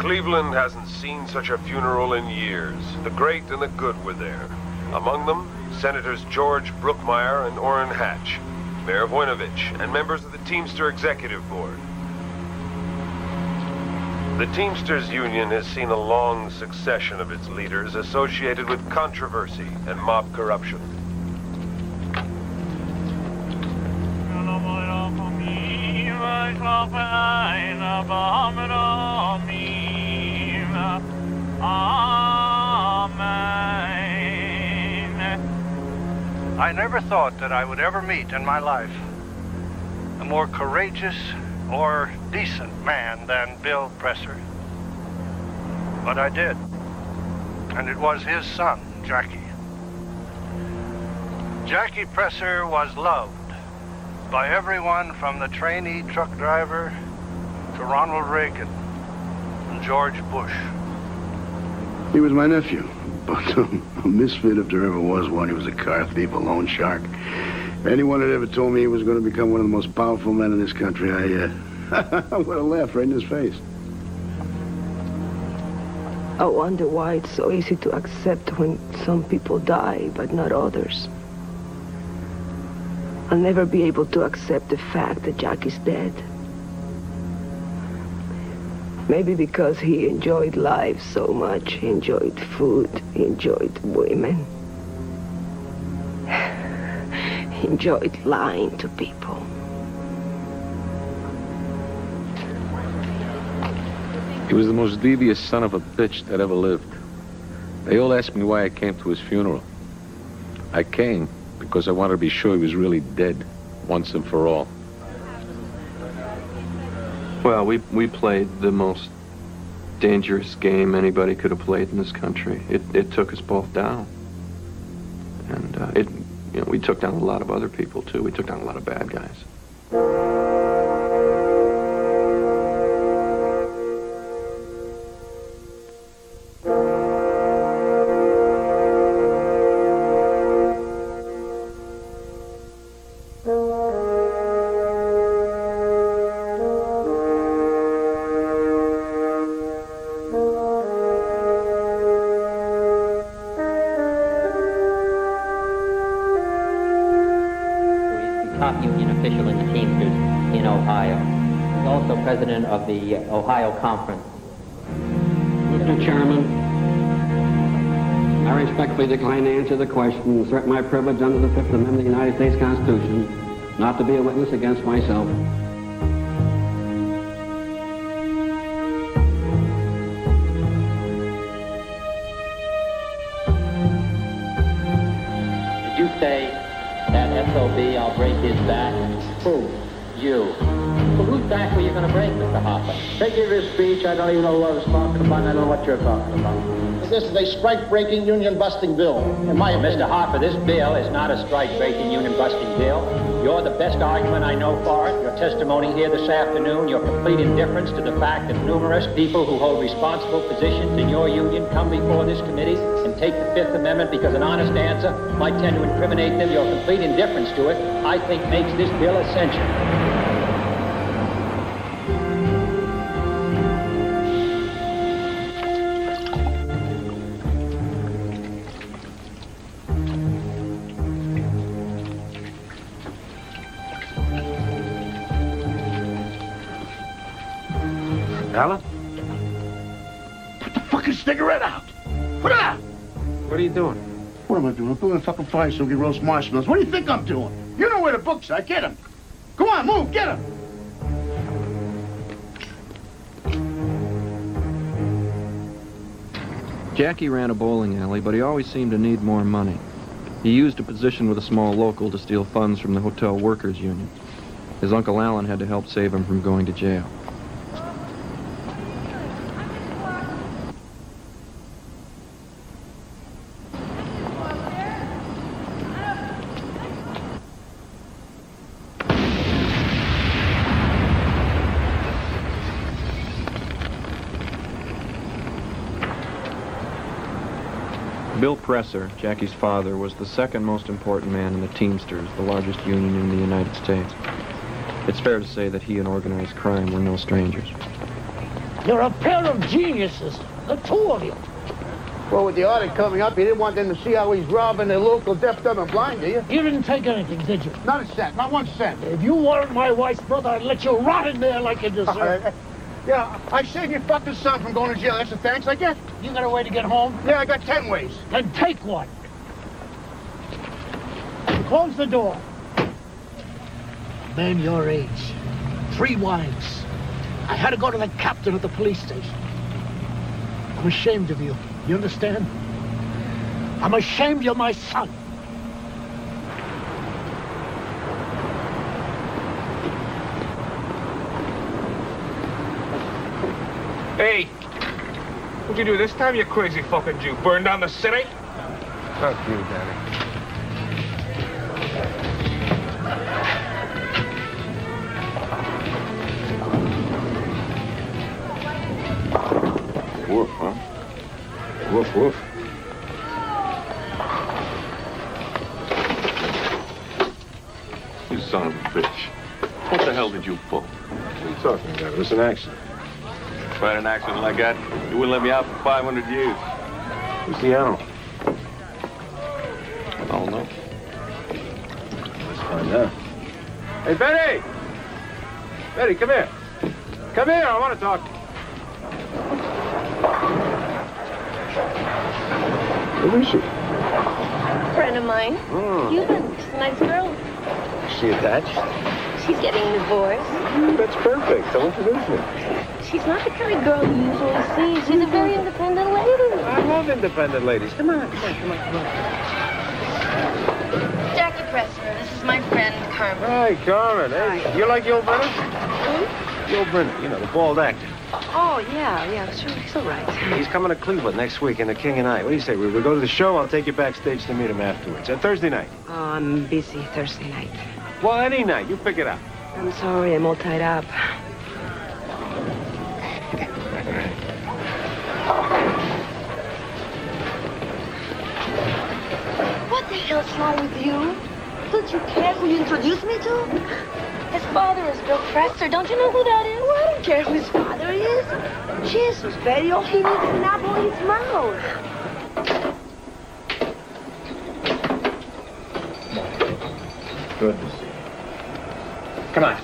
Cleveland hasn't seen such a funeral in years. The great and the good were there. Among them, Senators George Brookmeyer and Orrin Hatch, Mayor Voinovich, and members of the Teamster Executive Board. The Teamsters Union has seen a long succession of its leaders associated with controversy and mob corruption. I never thought that I would ever meet in my life a more courageous or decent man than Bill Presser. But I did. And it was his son, Jackie. Jackie Presser was loved by everyone from the trainee truck driver to Ronald Reagan and George Bush. He was my nephew, but a misfit if there ever was one. He was a car thief, a loan shark. Anyone that ever told me he was going to become one of the most powerful men in this country, I would have laughed right in his face. I wonder why it's so easy to accept when some people die, but not others. I'll never be able to accept the fact that Jack is dead. Maybe because he enjoyed life so much. He enjoyed food, he enjoyed women. He enjoyed lying to people. He was the most devious son of a bitch that ever lived. They all asked me why I came to his funeral. I came because I wanted to be sure he was really dead, once and for all. Well, we played the most dangerous game anybody could have played in this country. It took us both down. And we took down a lot of other people, too. We took down a lot of bad guys. top union official in the Teamsters in Ohio. He's also president of the Ohio Conference. Mr. Chairman, I respectfully decline to answer the question and assert my privilege under the Fifth Amendment of the United States Constitution not to be a witness against myself. Did you say that SOB, I'll break his back? Who? You. Well, whose back were you going to break, Mr. Hopper? Take your speech. I don't even know what I was talking about. I don't know what you're talking about. This is a strike-breaking, union-busting bill, in my opinion. Mr. Hopper, this bill is not a strike-breaking, union-busting bill. You're the best argument I know for it. Your testimony here this afternoon, your complete indifference to the fact that numerous people who hold responsible positions in your union come before this committee and take the Fifth Amendment because an honest answer might tend to incriminate them. Your complete indifference to it, I think, makes this bill essential. Alan? Put the fucking cigarette out! Put it out! What are you doing? What am I doing? I'm building a fucking fire so we can roast marshmallows. What do you think I'm doing? You know where the books are. Get them. Go on, move, get them. Jackie ran a bowling alley, but he always seemed to need more money. He used a position with a small local to steal funds from the Hotel Workers Union. His Uncle Alan had to help save him from going to jail. Bill Presser, Jackie's father, was the second most important man in the Teamsters, the largest union in the United States. It's fair to say that he and organized crime were no strangers. You're a pair of geniuses, the two of you. Well, with the audit coming up, you didn't want them to see how he's robbing the local deaf, dumb, and blind, do you? You didn't take anything, did you? Not a cent, not 1 cent. If you weren't my wife's brother, I'd let you rot in there like you deserve. Yeah, I saved your fucking son from going to jail. That's the thanks I get. You got a way to get home? Yeah, I got 10 ways. Then take one. Close the door. Man your age. 3 wives. I had to go to the captain at the police station. I'm ashamed of you. You understand? I'm ashamed you're my son. Hey, what'd you do this time, you crazy fucking Jew? Burn down the city? Fuck you, Daddy. Woof, huh? Woof, woof. You son of a bitch. What the hell did you pull? What are you talking about? It was an accident. If I had an accident like that, you wouldn't let me out for 500 years. Who's the animal? I don't know. Let's find out. Hey, Betty! Betty, come here. Come here, I want to talk to you. Who is she? Friend of mine. Cuban. She's a nice girl. Is she attached? She's getting divorced. That's perfect. I'll introduce you. She's not the kind of girl you usually see. She's a very independent lady. I love independent ladies. Come on, come on, come on, come on. Jackie Preссera. This is my friend, Carmen. Hi, Carmen. Hey, Hi. you like Yul Brynner? Who? Yul Brynner, you know, the bald actor. Oh, yeah, sure. He's all right. He's coming to Cleveland next week in The King and I. What do you say? We go to the show. I'll take you backstage to meet him afterwards. Thursday night. Oh, I'm busy Thursday night. Well, any night. You pick it up. I'm sorry, I'm all tied up. What the hell's wrong with you? Don't you care who you introduced me to? His father is Bill Preссera. Don't you know who that is? Well, I don't care who his father is. Jesus, Betty, all he needs is an apple in his mouth. Good to see you. Come on.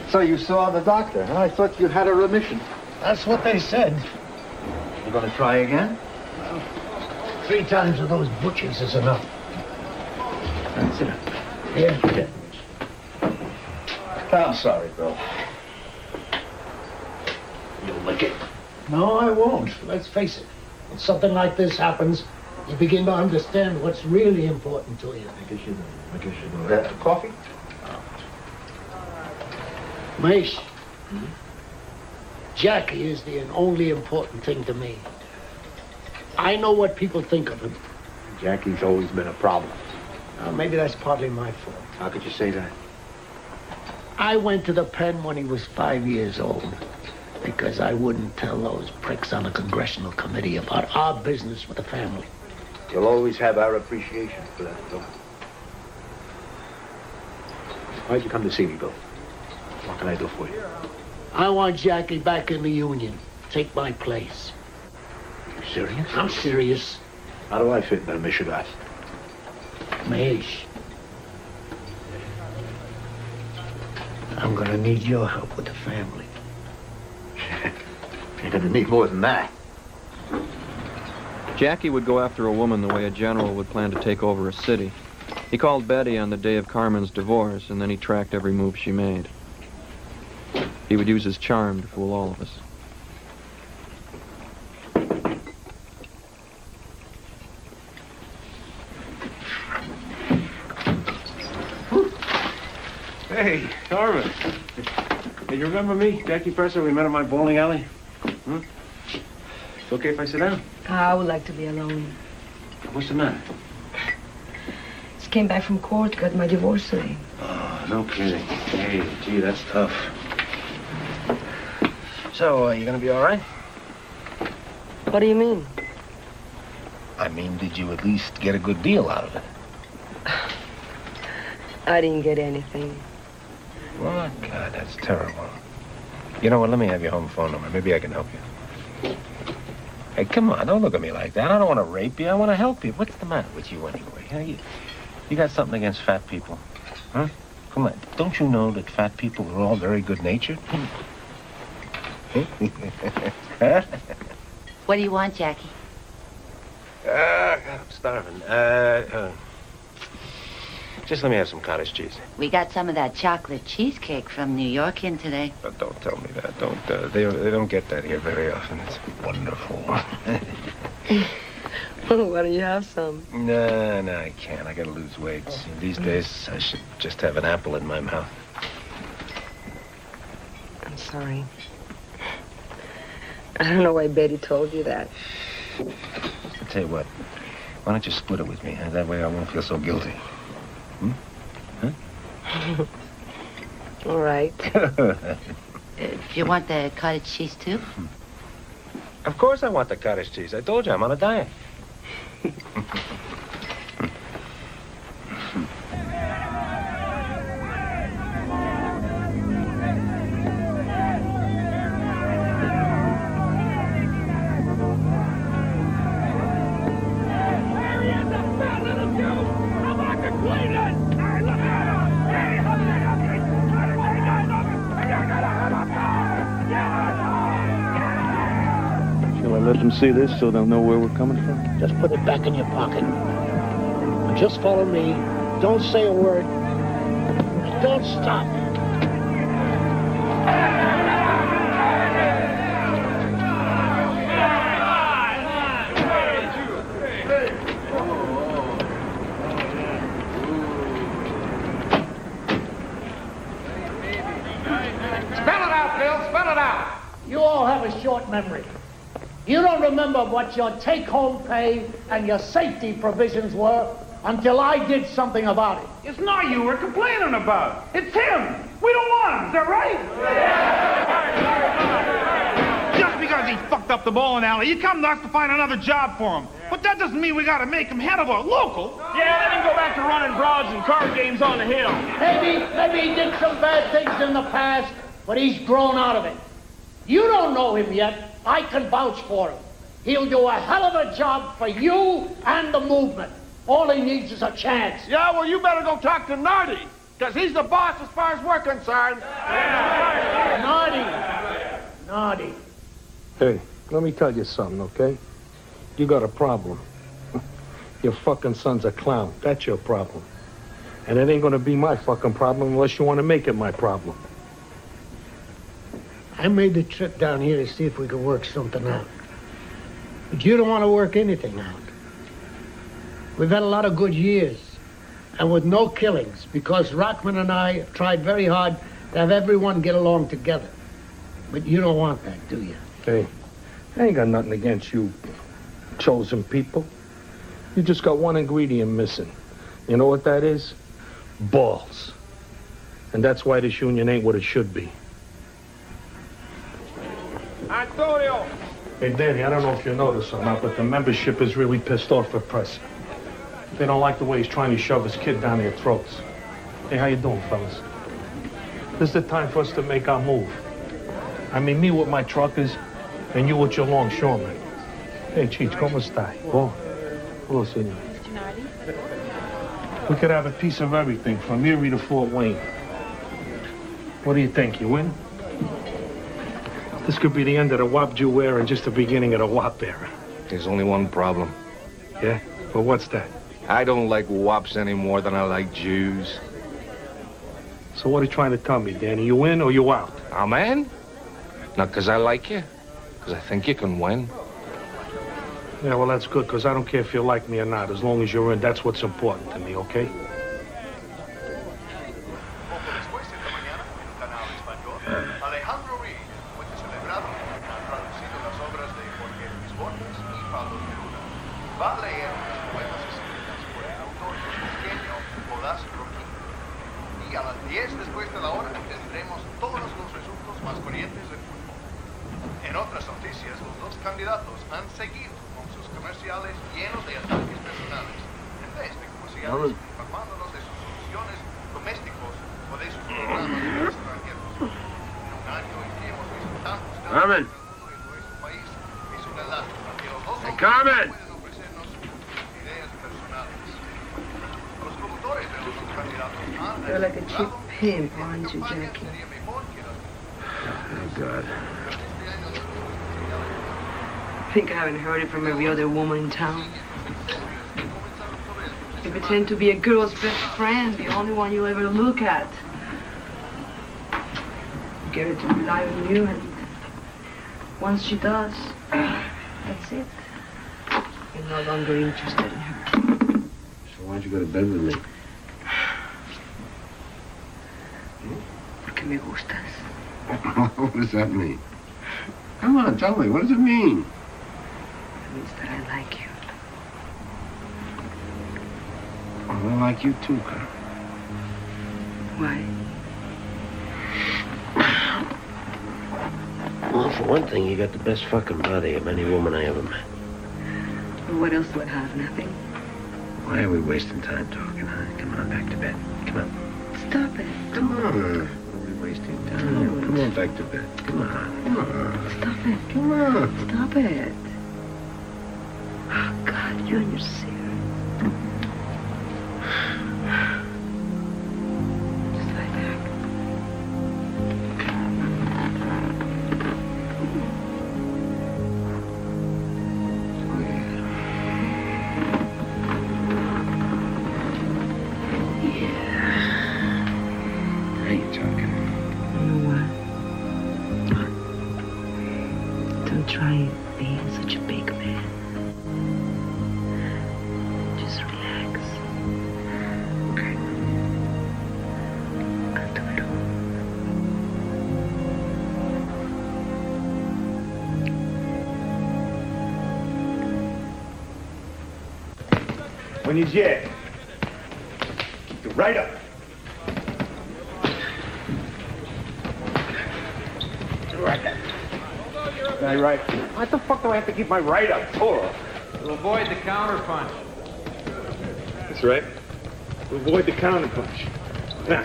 So you saw the doctor, huh? I thought you had a remission. That's what they said. You gonna try again? 3 times of those butchers is enough. Sit down. Here. I'm sorry, Bill. You'll lick it. No, I won't. Let's face it. When something like this happens, you begin to understand what's really important to you. I guess you do. Coffee? Mace, Jackie is the only important thing to me. I know what people think of him. Jackie's always been a problem. Maybe that's partly my fault. How could you say that? I went to the pen when he was 5 years old because I wouldn't tell those pricks on the congressional committee about our business with the family. You'll always have our appreciation for that, Bill. Why'd you come to see me, Bill? What can I do for you? I want Jackie back in the Union. Take my place. You serious? I'm serious. How do I fit in that Mishigas? Mahesh, I'm gonna need your help with the family. You're gonna need more than that. Jackie would go after a woman the way a general would plan to take over a city. He called Betty on the day of Carmen's divorce, and then he tracked every move she made. He would use his charm to fool all of us. Hey, Carmen. Hey, you remember me, Jackie Preссera? We met in my bowling alley. It's okay if I sit down? I would like to be alone. What's the matter? Just came back from court, got my divorce today. Oh, no kidding. Hey, gee, that's tough. So, you gonna be all right? What do you mean? I mean, did you at least get a good deal out of it? I didn't get anything. What? God, that's terrible. You know what? Let me have your home phone number. Maybe I can help you. Hey, come on. Don't look at me like that. I don't want to rape you. I want to help you. What's the matter with you anyway? Huh? You got something against fat people? Huh? Come on. Don't you know that fat people are all very good-natured? Huh? What do you want, Jackie? God, I'm starving. Just let me have some cottage cheese. We got some of that chocolate cheesecake from New York in today. But don't tell me that. Don't. They don't get that here very often. It's wonderful. Why don't you have some? No, I can't. I gotta lose weight. See, these days, I should just have an apple in my mouth. I'm sorry. I don't know why Betty told you that. I'll tell you what. Why don't you split it with me? Huh? That way I won't feel so guilty. Huh? All right. Do you want the cottage cheese, too? Of course I want the cottage cheese. I told you, I'm on a diet. Let them see this so they'll know where we're coming from? Just put it back in your pocket. And just follow me. Don't say a word. And don't stop. Spell it out, Bill. Spell it out. You all have a short memory. You don't remember what your take-home pay and your safety provisions were until I did something about it. It's not you we're complaining about. It's him. We don't want him. Is that right? Yeah. Just because he fucked up the bowling alley, you come to us to find another job for him. But that doesn't mean we gotta make him head of our local. Yeah, let him go back to running broads and card games on the hill. Maybe he did some bad things in the past, but he's grown out of it. You don't know him yet. I can vouch for him. He'll do a hell of a job for you and the movement. All he needs is a chance. Yeah, well, you better go talk to Nardi, because he's the boss as far as we're concerned. Nardi. Hey, let me tell you something, okay? You got a problem. Your fucking son's a clown. That's your problem. And it ain't gonna be my fucking problem unless you want to make it my problem. I made the trip down here to see if we could work something out. But you don't want to work anything out. We've had a lot of good years, and with no killings, because Rockman and I have tried very hard to have everyone get along together. But you don't want that, do you? Hey, I ain't got nothing against you chosen people. You just got one ingredient missing. You know what that is? Balls. And that's why this union ain't what it should be. Antonio! Hey, Danny, I don't know if you noticed or not, but the membership is really pissed off at Presser. They don't like the way he's trying to shove his kid down their throats. Hey, how you doing, fellas? This is the time for us to make our move. I mean, me with my truckers, and you with your longshoremen. Hey, Cheech, ¿cómo está? Oh, hello, senor. We could have a piece of everything, from Erie to Fort Wayne. What do you think? You win? This could be the end of the WAP Jew era and just the beginning of the WAP era. There's only one problem. Yeah? Well, what's that? I don't like WAPs any more than I like Jews. So what are you trying to tell me, Danny? You in or you out? I'm in. Not because I like you. Because I think you can win. Yeah, well, that's good, because I don't care if you like me or not. As long as you're in, that's what's important to me, okay? coming. They're coming. You're like a cheap pimp, aren't you, Jackie? Oh, God. Think I haven't heard it from every other woman in town. You pretend to be a girl's best friend, the only one you ever look at. Get her to rely on you, and once she does, that's it. You're no longer interested in her. So why don't you go to bed with me? Porque me gustas. What does that mean? Come on, tell me. What does it mean? It means that I like you. I like you too, Carl. Why? Well, for one thing, you got the best fucking body of any woman I ever met. Well, what else do I have? Nothing? Why are we wasting time talking, huh? Come on, back to bed. Come on. Stop it. Come on. We're wasting time. Come on, back to bed. Come on. Come on. Stop it. Come on. Stop it. Oh, God, you and your cigarette. Just lie back. How you talking? You know what? Don't try being such a big man. Just relax. Okay. I'll do it all. When he's here, keep it right up. My right. What the fuck do I have to keep my right up for? To avoid the counterpunch. That's right. To avoid the counterpunch. Now,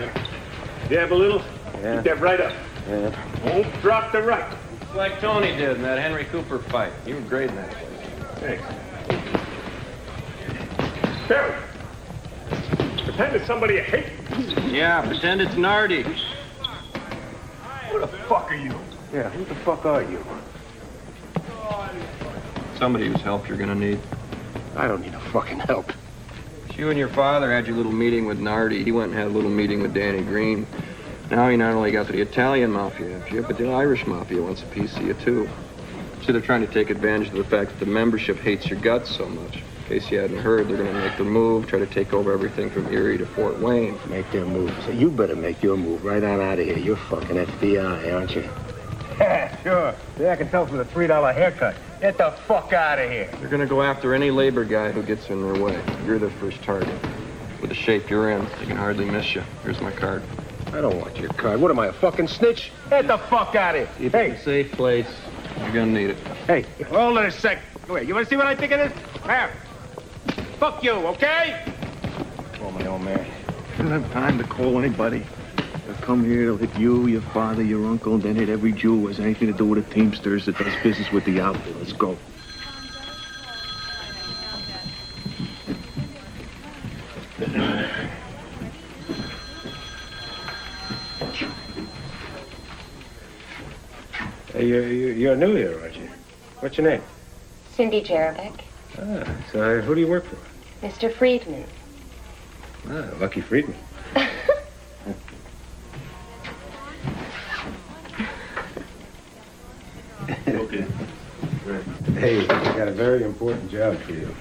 dab a little. Yeah. Keep that right up. Yeah. Won't drop the right. It's like Tony did in that Henry Cooper fight. You were great in that place. Thanks. Barry. Pretend it's somebody you hate. Yeah, pretend it's Nardi. Who the fuck are you? Yeah, who the fuck are you? Somebody whose help you're gonna need. I don't need no fucking help. You and your father had your little meeting with Nardi. He went and had a little meeting with Danny Green. Now he not only got the Italian mafia after you, but the Irish mafia wants a piece of you too. So they're trying to take advantage of the fact that the membership hates your guts so much. In case you hadn't heard, they're gonna make their move, try to take over everything from Erie to Fort Wayne. Make their move. So you better make your move right on out of here. You're fucking FBI, aren't you? Yeah, sure. Yeah, I can tell from the $3 haircut. Get the fuck out of here. They're gonna go after any labor guy who gets in their way. You're their first target. With the shape you're in, they can hardly miss you. Here's my card. I don't want your card. What am I, a fucking snitch? Get the fuck out of here. Keep it in a safe place. You're gonna need it. Hey, hold it a sec. Go ahead. You want to see what I think of this? Here. Fuck you, okay? Oh, my old man. I don't have time to call anybody. They'll come here, they'll hit you, your father, your uncle, and then hit every Jew who has anything to do with the Teamsters that does business with the outfit. Let's go. Hey, you're new here, aren't you? What's your name? Cindy Jerebick. Ah, so who do you work for? Mr. Friedman. Ah, Lucky Friedman. Okay. Hey, I got a very important job for you.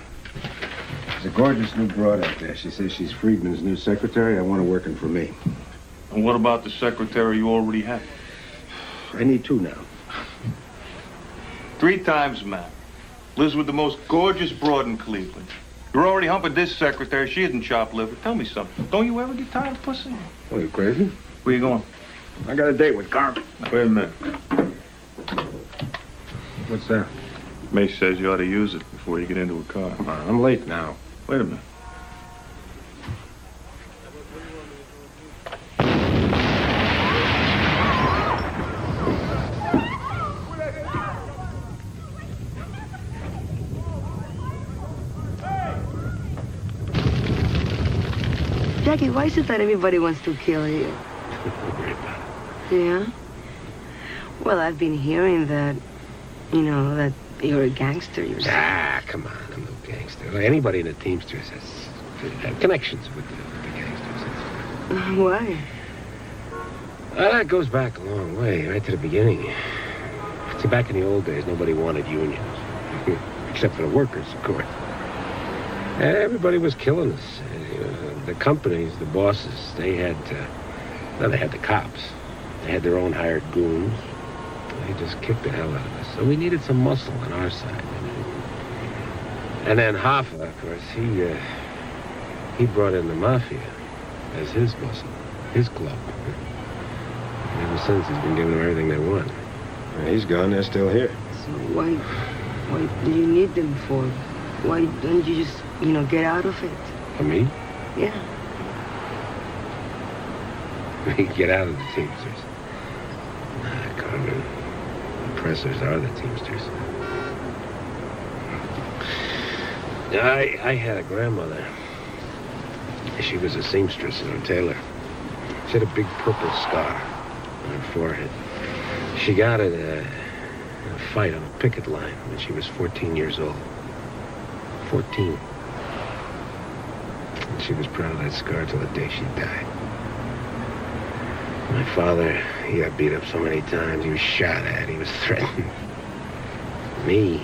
There's a gorgeous new broad out there. She says she's Friedman's new secretary. I want her working for me. And what about the secretary you already have? I need two now. 3 times, man. Lives with the most gorgeous broad in Cleveland. You're already humping this secretary. She isn't chopped liver. Tell me something. Don't you ever get tired of pussy? Oh, you crazy? Where you going? I got a date with Carmen. Wait a minute. What's that? May says you ought to use it before you get into a car. Come on, I'm late now. Wait a minute. Jackie, why is it that everybody wants to kill you? Yeah? Well, I've been hearing that, you know, that you're a gangster yourself. Ah, come on, I'm no gangster. Anybody in the Teamsters has connections with the gangsters. Why? Well, that goes back a long way, right to the beginning. See, back in the old days, nobody wanted unions. Except for the workers, of course. Everybody was killing us. The companies, the bosses, they had the cops. They had their own hired goons. They just kicked the hell out of us. So we needed some muscle on our side. And then Hoffa, of course, he brought in the mafia as his muscle, his club. And ever since, he's been giving them everything they want. He's gone, they're still here. So why do you need them for? Why don't you just, you know, get out of it? For me? Yeah. Get out of the Teamsters. Nah, Carmen. The Pressers are the Teamsters. I had a grandmother. She was a seamstress and a tailor. She had a big purple scar on her forehead. She got it in a fight on a picket line when she was 14 years old. 14. And she was proud of that scar till the day she died. My father, he got beat up so many times. He was shot at. He was threatened. Me?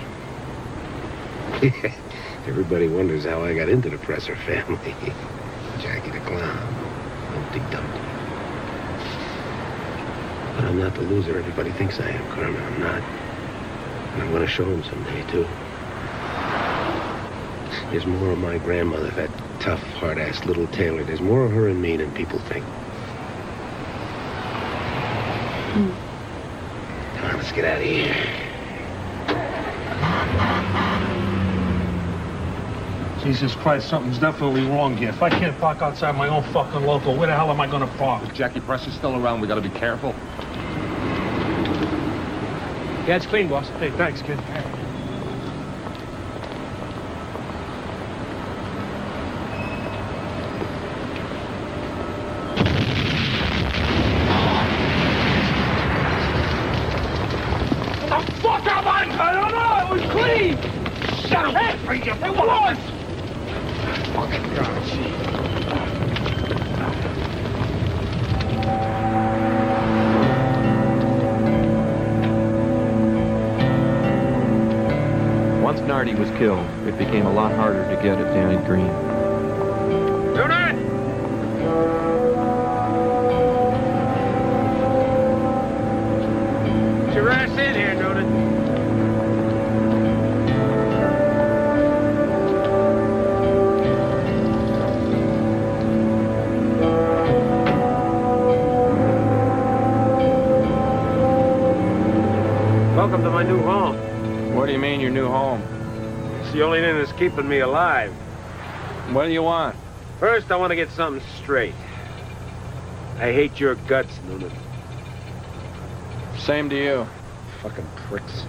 Everybody wonders how I got into the Presser family. Jackie the Clown. Humpty Dumpty. But I'm not the loser everybody thinks I am, Carmen. I'm not. And I'm going to show them someday, too. There's more of my grandmother, that tough, hard-ass little tailor. There's more of her in me than people think. Come on, let's get out of here. Jesus Christ, something's definitely wrong here. If I can't park outside my own fucking local, where the hell am I gonna park? If Jackie Presser's still around, we gotta be careful. Yeah, it's clean, boss. Hey, thanks, kid. What the fuck am I? I don't know. It was clean. Shut up. Hey, it was. Fucking God, Once Nardi was killed, it became a lot harder to get at Danny Green. Noonan! Get your ass in here, Noonan. Welcome to my new home. What do you mean, your new home? It's the only thing that's keeping me alive. What do you want? First, I want to get something straight. I hate your guts, Noonan. Same to you. Fucking pricks.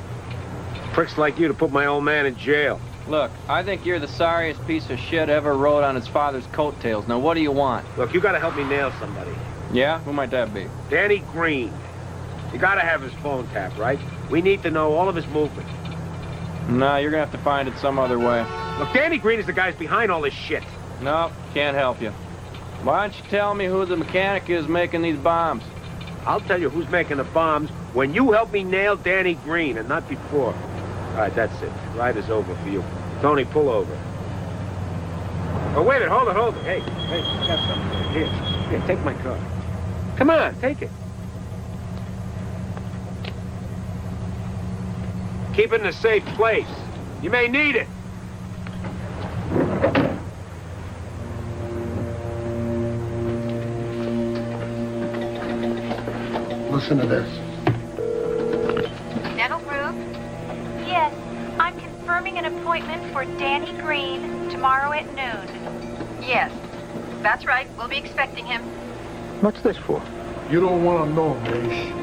Pricks like you to put my old man in jail. Look, I think you're the sorriest piece of shit ever rode on his father's coattails. Now, what do you want? Look, you gotta help me nail somebody. Yeah? Who might that be? Danny Green. You gotta have his phone tapped, right? We need to know all of his movement. Nah, you're gonna have to find it some other way. Look, Danny Green is the guy behind all this shit. No, can't help you. Why don't you tell me who the mechanic is making these bombs? I'll tell you who's making the bombs when you help me nail Danny Green, and not before. All right, that's it. Ride is over for you. Tony, pull over. Oh, wait a minute. Hold it. Hey, I got something here. Here, take my car. Come on, take it. Keep it in a safe place. You may need it. Listen to this. Dental group? Yes, I'm confirming an appointment for Danny Green tomorrow at noon. Yes, that's right. We'll be expecting him. What's this for? You don't want to know, Mace.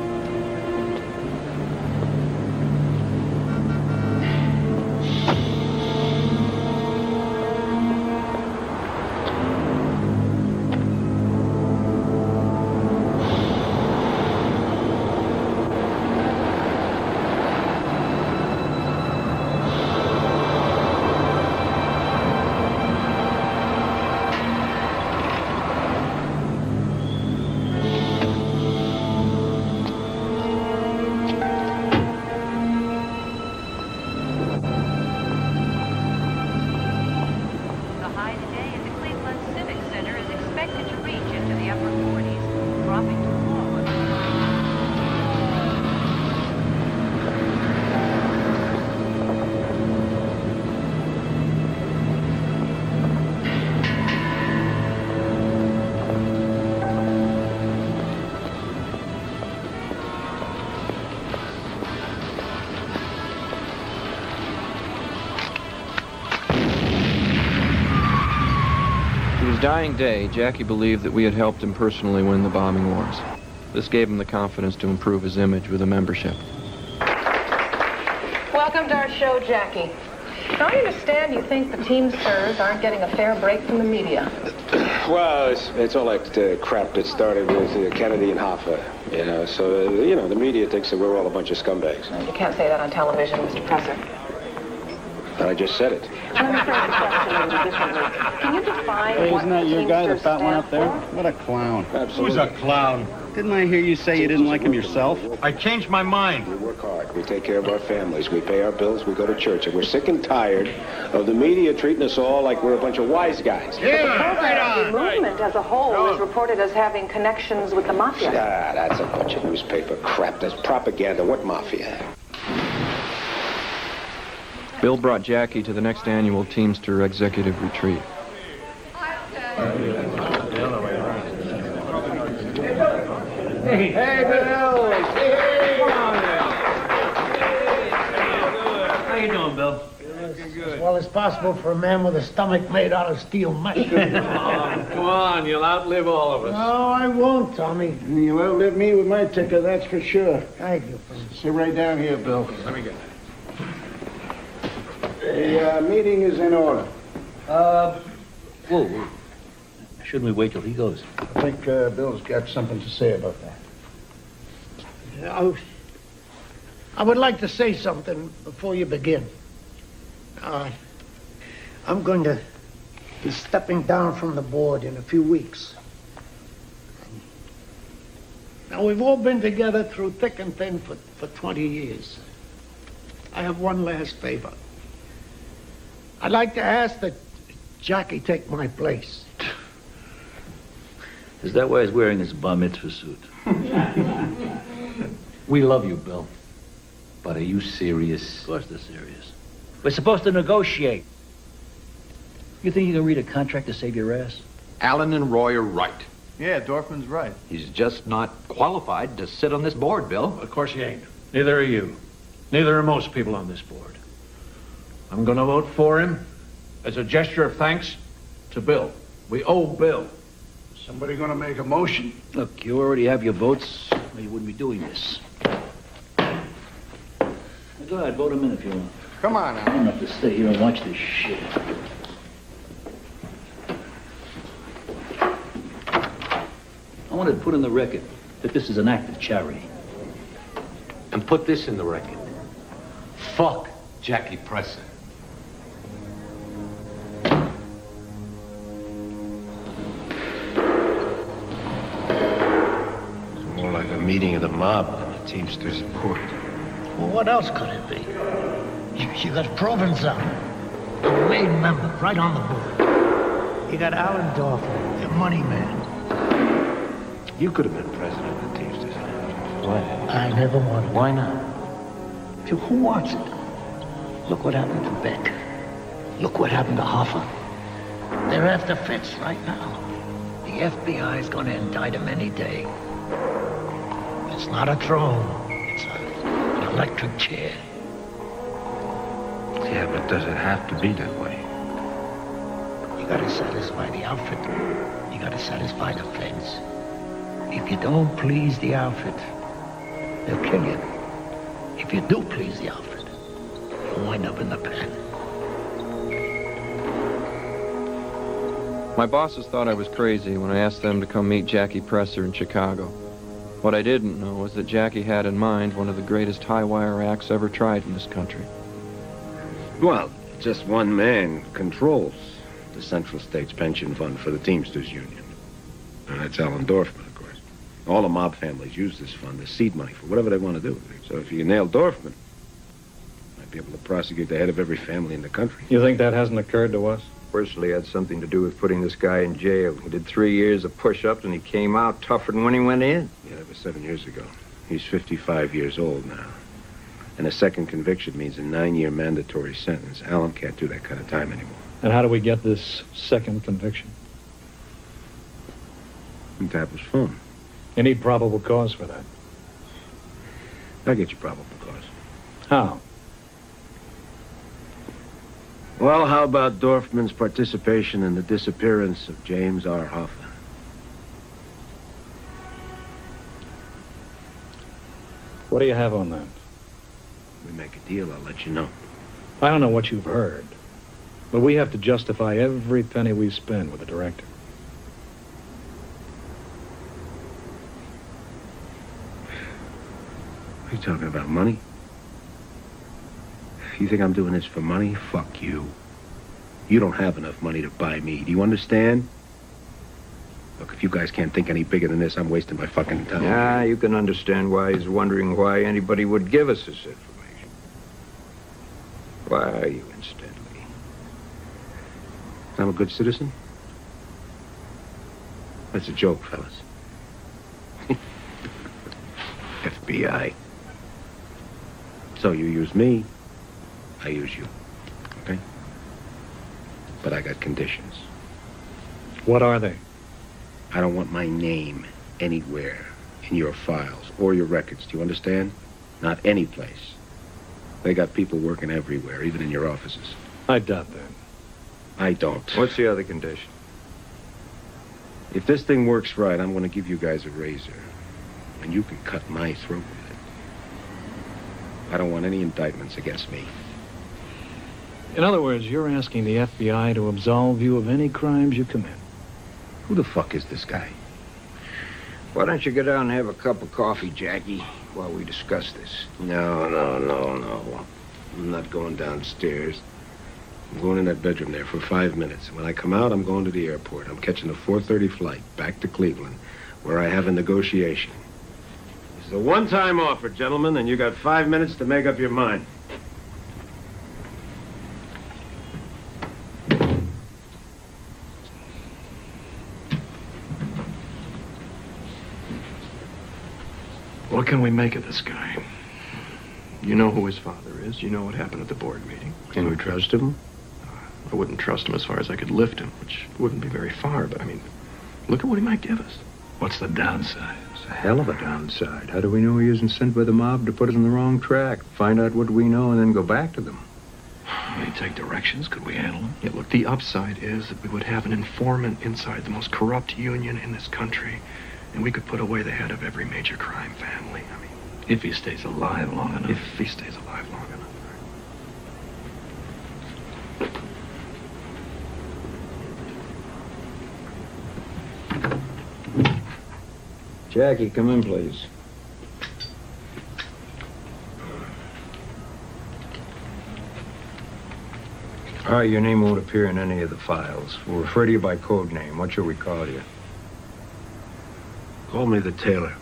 dying day, Jackie believed that we had helped him personally win the bombing wars. This gave him the confidence to improve his image with a membership. Welcome to our show, Jackie. Now, I understand you think the Teamsters aren't getting a fair break from the media. Well, it's all that crap that started with Kennedy and Hoffa, you know. So, the media thinks that we're all a bunch of scumbags. You can't say that on television, Mr. Presser. I just said it. Let me phrase the question a little differently. Can you define Hey, what isn't that your guy, the Teamsters fat one up stand there? for? What a clown. Absolutely. Who's a clown? Didn't I hear you say you didn't like him yourself? I changed my mind. We work hard. We take care of our families. We pay our bills. We go to church. And we're sick and tired of the media treating us all like we're a bunch of wise guys. The movement as a whole is reported as having connections with the mafia. Ah, that's a bunch of newspaper crap. That's propaganda. What mafia? Bill brought Jackie to the next annual Teamster executive retreat. Hey, Bill! Hey, come on now. How you doing, Bill? As well as possible for a man with a stomach made out of steel metal. Come on, you'll outlive all of us. No, I won't, Tommy. You'll outlive me with my ticker, that's for sure. Thank you, friend. Sit right down here, Bill. Let me get The meeting is in order. Whoa. Shouldn't we wait till he goes? I think Bill's got something to say about that. I would like to say something before you begin. I'm going to be stepping down from the board in a few weeks. Now, we've all been together through thick and thin for 20 years. I have one last favor. I'd like to ask that Jackie take my place. Is that why he's wearing his bar mitzvah suit? We love you, Bill. But are you serious? Of course they're serious. We're supposed to negotiate. You think you can read a contract to save your ass? Alan and Roy are right. Yeah, Dorfman's right. He's just not qualified to sit on this board, Bill. Of course he ain't. Neither are you. Neither are most people on this board. I'm going to vote for him as a gesture of thanks to Bill. We owe Bill. Somebody gonna make a motion? Look, you already have your votes, or you wouldn't be doing this. Go ahead, vote him in if you want. Come on I now. don't have to stay here and watch this shit. I wanted to put in the record that this is an act of charity. And put this in the record. Fuck Jackie Presser. More like a meeting of the mob than a Teamsters in court. Well, what else could it be? You got Provenzano, a main member, right on the board. You got Alan Dorfman, the money man. You could have been president of the Teamsters. Why? I never wanted. Why not? Who wants it? Look what happened to Beck. Look what happened to Hoffa. They're after Fitz right now. The FBI's going to indict him any day. It's not a throne. It's an electric chair. Yeah, but does it have to be that way? You got to satisfy the outfit. You got to satisfy the feds. If you don't please the outfit, they'll kill you. If you do please the outfit, you'll wind up in the pen. My bosses thought I was crazy when I asked them to come meet Jackie Presser in Chicago. What I didn't know was that Jackie had in mind one of the greatest high-wire acts ever tried in this country. Well, just one man controls the Central States Pension Fund for the Teamsters Union. And that's Alan Dorfman, of course. All the mob families use this fund as seed money for whatever they want to do. So if you can nail Dorfman, you might be able to prosecute the head of every family in the country. You think that hasn't occurred to us? Personally, had something to do with putting this guy in jail. He did 3 years of push-ups, and he came out tougher than when he went in. Yeah, that was 7 years ago. He's 55 years old now. And a second conviction means a 9-year mandatory sentence. Alan can't do that kind of time anymore. And how do we get this second conviction? And tap his phone. You need probable cause for that. I'll get you probable cause. How? Well, how about Dorfman's participation in the disappearance of James R. Hoffman? What do you have on that? We make a deal, I'll let you know. I don't know what you've heard, but we have to justify every penny we spend with the director. Are you talking about money? You think I'm doing this for money? Fuck you. You don't have enough money to buy me. Do you understand? Look, if you guys can't think any bigger than this, I'm wasting my fucking time. Yeah, you can understand why he's wondering why anybody would give us this information. Why are you, incidentally? I'm a good citizen? That's a joke, fellas. FBI. So you use me, I use you. Okay? But I got conditions. What are they? I don't want my name anywhere in your files or your records. Do you understand? Not any place. They got people working everywhere, even in your offices. I doubt that. I don't. What's the other condition? If this thing works right, I'm going to give you guys a razor. And you can cut my throat with it. I don't want any indictments against me. In other words, you're asking the FBI to absolve you of any crimes you commit. Who the fuck is this guy? Why don't you go down and have a cup of coffee, Jackie, while we discuss this? No. I'm not going downstairs. I'm going in that bedroom there for 5 minutes. And when I come out, I'm going to the airport. I'm catching a 4:30 flight back to Cleveland, where I have a negotiation. It's a one-time offer, gentlemen, and you got 5 minutes to make up your mind. What can we make of this guy? You know who his father is. You know what happened at the board meeting. Can we trust him? I wouldn't trust him as far as I could lift him, which wouldn't be very far, but I mean, look at what he might give us. What's the downside? It's a hell of a downside. How do we know he isn't sent by the mob to put us on the wrong track? Find out what we know and then go back to them. They take directions. Could we handle them? Yeah, look, the upside is that we would have an informant inside the most corrupt union in this country, and we could put away the head of every major crime family. I mean, if he stays alive long enough. If he stays alive long enough. Jackie, come in, please. All right, your name won't appear in any of the files. We'll refer to you by code name. What shall we call you? Call me the tailor.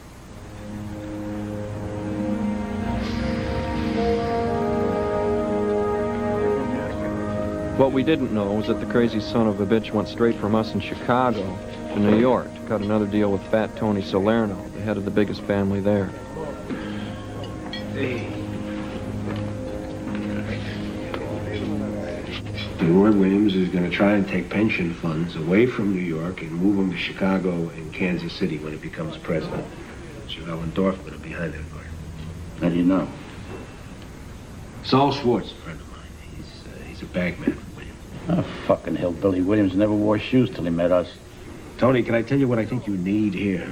What we didn't know was that the crazy son of a bitch went straight from us in Chicago to New York to cut another deal with Fat Tony Salerno, the head of the biggest family there. Hey. Roy Williams is going to try and take pension funds away from New York and move them to Chicago and Kansas City when he becomes president. Chevelle and Dorfman are behind that part. How do you know? Saul Schwartz, a friend of mine. He's a bagman for Williams. Oh, fucking hillbilly Williams never wore shoes till he met us. Tony, can I tell you what I think you need here?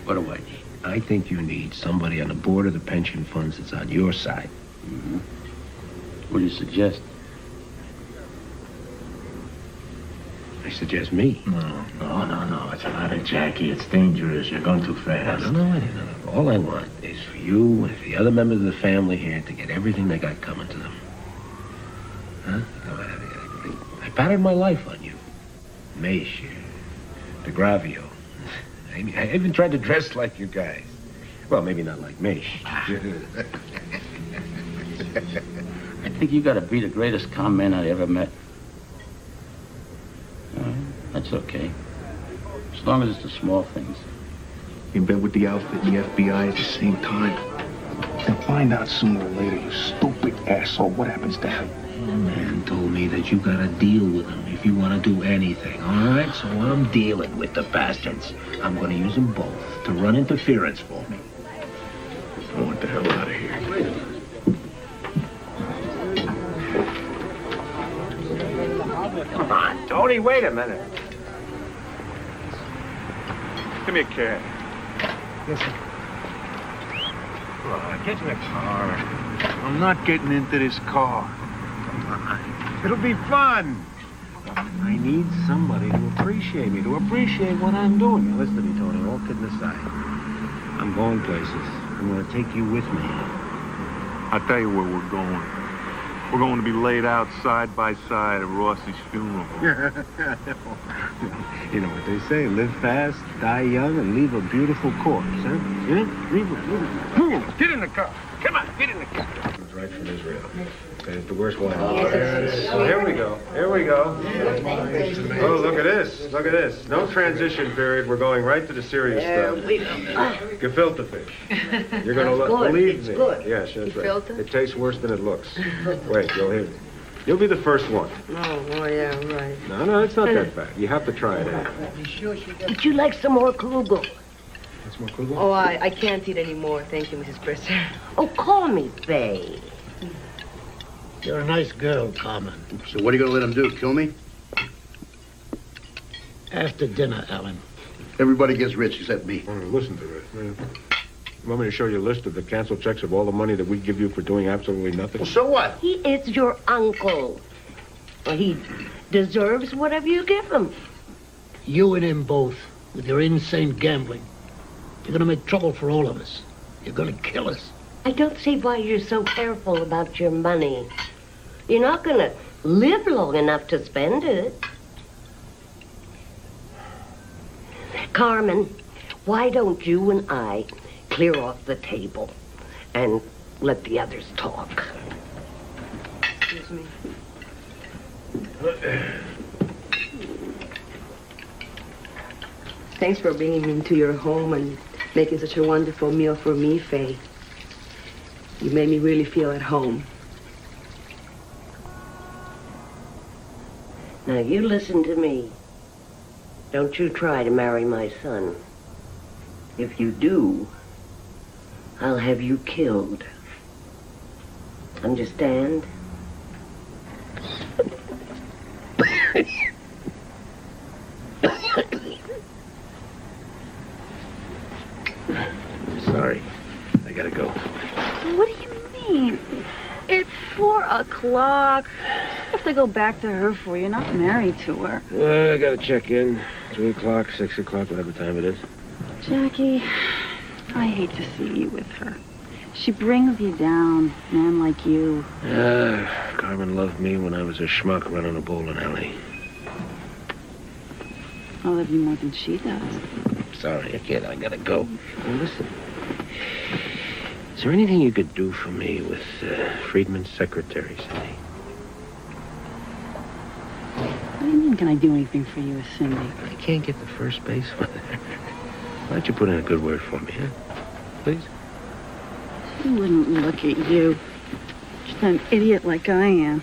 What do I need? I think you need somebody on the board of the pension funds that's on your side. Mm-hmm. What do you suggest? I suggest me. No. It's not a Jackie. It's dangerous. You're going too fast. No. All I want is for you and for the other members of the family here to get everything they got coming to them. Huh? I patterned my life on you. Maish, DeGravio. I even tried to dress like you guys. Well, maybe not like Maish. I think you gotta be the greatest con man I ever met. That's okay. As long as it's the small things. In bed with the outfit and the FBI at the same time. And find out sooner or later, you stupid asshole, what happens to him. The man told me that you gotta deal with him if you want to do anything, all right? So I'm dealing with the bastards. I'm gonna use them both to run interference for me. I want the hell out of here. Come on, Tony, wait a minute. Give me a cab. Yes, sir. Come on, get in the car. I'm not getting into this car. Come on. It'll be fun. I need somebody to appreciate me, to appreciate what I'm doing. Now, listen to me, Tony, all kidding aside. I'm going places. I'm going to take you with me. I'll tell you where we're going. We're going to be laid out side by side at Rossi's funeral. You know what they say, live fast, die young, and leave a beautiful corpse, huh? Yeah? Leave a... Get in the car. Come on, get in the car. It's right from Israel. And it's the worst one. Oh, here we go. Here we go. Oh, look at this. Look at this. No transition period. We're going right to the serious stuff. Gefilte fish. You're going to believe me. Good. Yes, that's right. Gefilte? It tastes worse than it looks. Wait, you'll hear me. You'll be the first one. Oh, yeah, right. No, it's not that bad. You have to try it out. Would you like some more Kugel? That's more Kugel? Oh, I can't eat anymore. Thank you, Mrs. Presser. Oh, call me Faye. You're a nice girl, Carmen. So what are you going to let him do, kill me? After dinner, Ellen. Everybody gets rich except me. Listen to this, man. You want me to show you a list of the canceled checks of all the money that we give you for doing absolutely nothing? Well, so what? He is your uncle. Well, he deserves whatever you give him. You and him both, with your insane gambling. You're going to make trouble for all of us. You're going to kill us. I don't see why you're so careful about your money. You're not going to live long enough to spend it. Carmen, why don't you and I clear off the table and let the others talk? Excuse me. Thanks for bringing me into your home and making such a wonderful meal for me, Faye. You made me really feel at home. Now, you listen to me. Don't you try to marry my son. If you do, I'll have you killed. Understand? Sorry. I gotta go. What do you mean? It's 4 o'clock. I have to go back to her for you, not married to her. I gotta check in. 3 o'clock, 6 o'clock, whatever time it is. Jackie, I hate to see you with her. She brings you down, man like you. Carmen loved me when I was a schmuck running a bowling alley. I love you more than she does. Sorry, kid, I gotta go. Now, listen. Is there anything you could do for me with Friedman's secretary, Cindy? What do you mean, can I do anything for you with Cindy? I can't get the first base with her. Why don't you put in a good word for me, huh? Please? She wouldn't look at you. She's not an idiot like I am.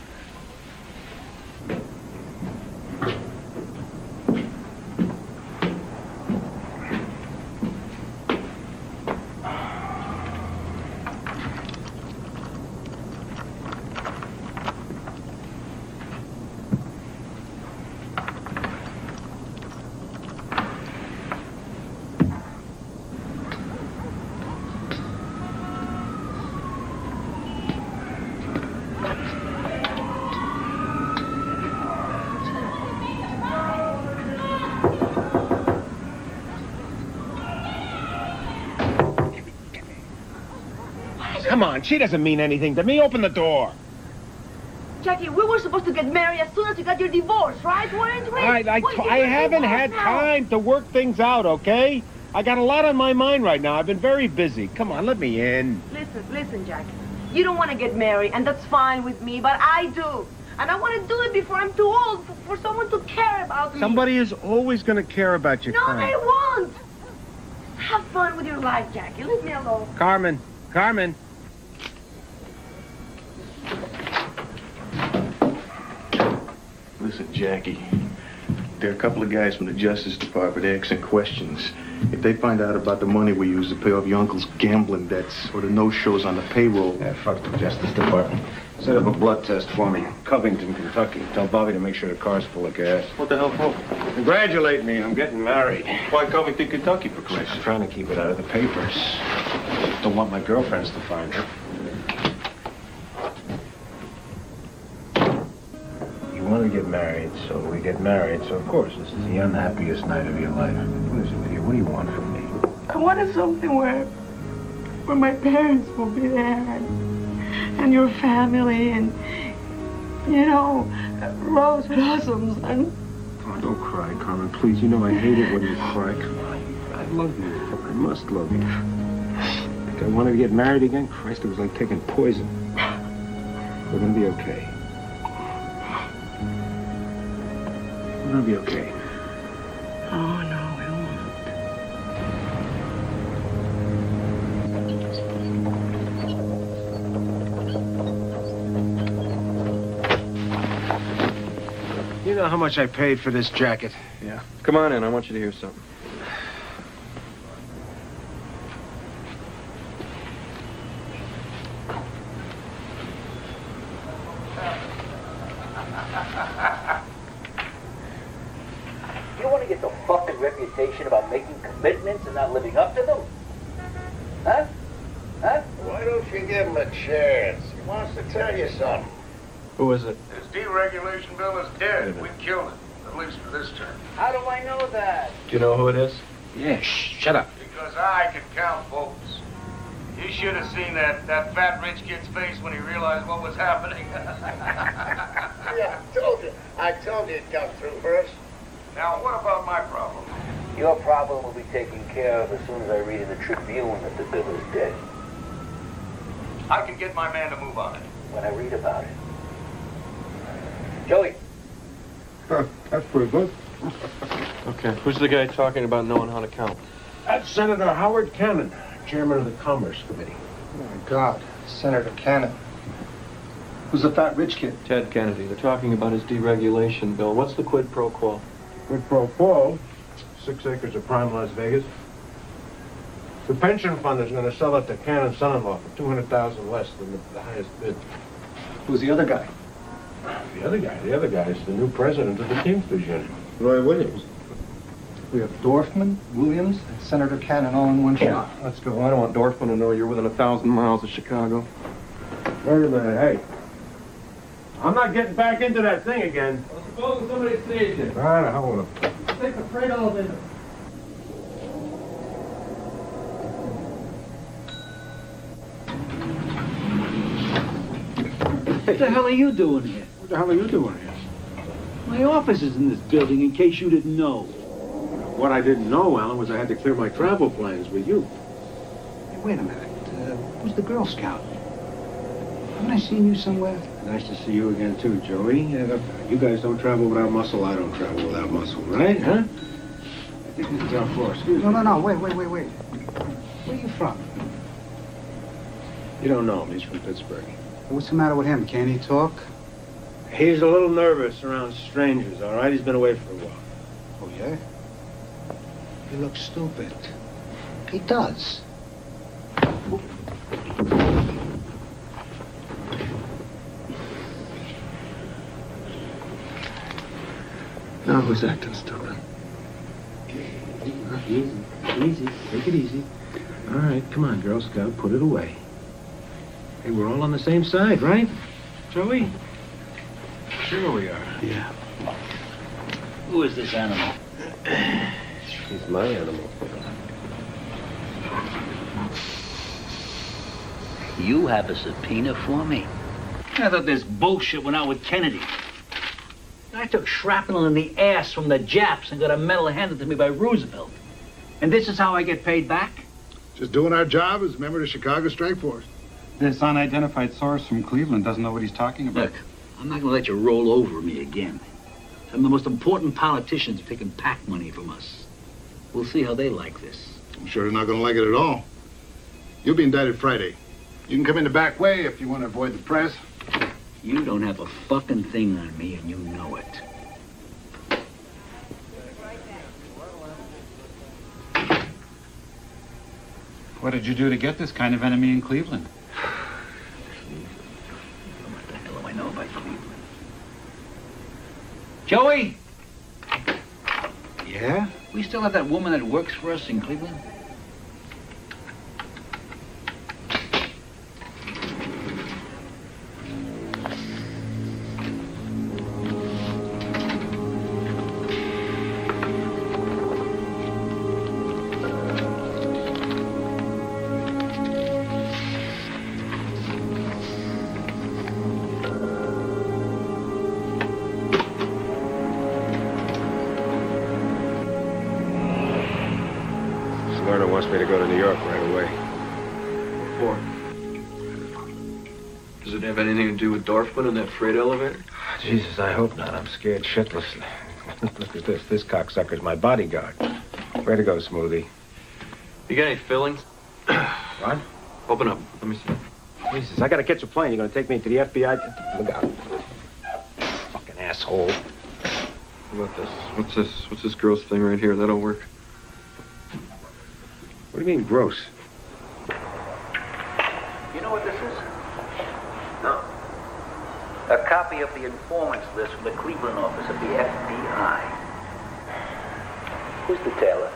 Come on, she doesn't mean anything to me. Open the door. Jackie, we were supposed to get married as soon as you got your divorce, right? Weren't we? I haven't had time to work things out, okay? I got a lot on my mind right now. I've been very busy. Come on, let me in. Listen, Jackie. You don't want to get married, and that's fine with me, but I do. And I want to do it before I'm too old for someone to care about me. Somebody is always going to care about you, No, Carmen. they won't. Have fun with your life, Jackie. Leave me alone. Carmen. Listen, Jackie, there are a couple of guys from the Justice Department asking questions. If they find out about the money we use to pay off your uncle's gambling debts or the no-shows on the payroll... Yeah, fuck the Justice Department. Set up a blood test for me. Covington, Kentucky. Tell Bobby to make sure the car's full of gas. What the hell for? Congratulate me. I'm getting married. Why Covington, Kentucky, for Christ's I'm sake? trying to keep it out of the papers. Don't want my girlfriends to find out. You want to get married, so we get married. So, of course, this is the unhappiest night of your life. What is it with you? What do you want from me? I wanted something where my parents will be there and your family and, you know, rose blossoms and... Oh, don't cry, Carmen. Please, you know I hate it when you cry. Come on. I love you. I must love you. Think I wanted to get married again? Christ, it was like taking poison. We're gonna be okay. We're gonna be okay. Oh, no, we won't. You know how much I paid for this jacket? Yeah. Come on in. I want you to hear something. You want to get the fucking reputation about making commitments and not living up to them? Huh? Huh? Why don't you give him a chance? He wants to tell you something. Who is it? His deregulation bill is dead. We killed it, at least for this term. How do I know that? Do you know who it is? Yeah, shut up. Because I can count votes. You should have seen that fat rich kid's face when he realized what was happening. Yeah, I told you it'd come through first. Now, what about my problem? Your problem will be taken care of as soon as I read in the Tribune that the bill is dead. I can get my man to move on it. When I read about it. Joey. That's pretty good. Okay. Who's the guy talking about knowing how to count? That's Senator Howard Cannon, chairman of the Commerce Committee. Oh, my God. Senator Cannon. Who's the fat rich kid? Ted Kennedy. They're talking about his deregulation bill. What's the quid pro quo? Quid pro quo, 6 acres of prime Las Vegas. The pension fund is going to sell it to Cannon's son-in-law for $200,000 less than the highest bid. Who's the other guy? The other guy is the new president of the Teamsters Union. Roy Williams. We have Dorfman, Williams, and Senator Cannon all in one shot. Let's go. I don't want Dorfman to know you're within 1,000 miles of Chicago. Wait a minute, hey. I'm not getting back into that thing again. Well, suppose somebody sees you. I don't know. Take the freight elevator. What the hell are you doing here? What the hell are you doing here? My office is in this building, in case you didn't know. What I didn't know, Alan, was I had to clear my travel plans with you. Hey, wait a minute. Who's the Girl Scout? Haven't I seen you somewhere? Nice to see you again, too, Joey. You guys don't travel without muscle. I don't travel without muscle, right? Huh? I think this is our floor. Excuse me. No. Wait. Where are you from? You don't know him. He's from Pittsburgh. What's the matter with him? Can't he talk? He's a little nervous around strangers, all right? He's been away for a while. Oh, yeah? He looks stupid. He does. Now who's acting stupid? Easy. Take it easy. All right, come on, Girl Scout. Put it away. Hey, we're all on the same side, right? Joey? Sure we are. Yeah. Who is this animal? He's my animal. You have a subpoena for me? I thought this bullshit went out with Kennedy. I took shrapnel in the ass from the Japs and got a medal handed to me by Roosevelt. And this is how I get paid back? Just doing our job as a member of the Chicago Strike Force. This unidentified source from Cleveland doesn't know what he's talking about. Look, I'm not going to let you roll over me again. Some of the most important politicians are taking PAC money from us. We'll see how they like this. I'm sure they're not going to like it at all. You'll be indicted Friday. You can come in the back way if you want to avoid the press. You don't have a fucking thing on me, and you know it. What did you do to get this kind of enemy in Cleveland? What the Joey? Yeah? We still have that woman that works for us in Cleveland? Lerner wants me to go to New York right away. What for? Does it have anything to do with Dorfman and that freight elevator? Jesus, I hope not. I'm scared shitless. Look at this. This cocksucker's my bodyguard. Way to go, Smoothie. You got any fillings? What? Open up. Let me see. Jesus, I gotta catch a plane. You're gonna take me to the FBI? Look out. Fucking asshole. What about this? What's this gross thing right here? That'll work. What do you mean, gross? You know what this is? No. A copy of the informants list from the Cleveland office of the FBI. Who's the tailor?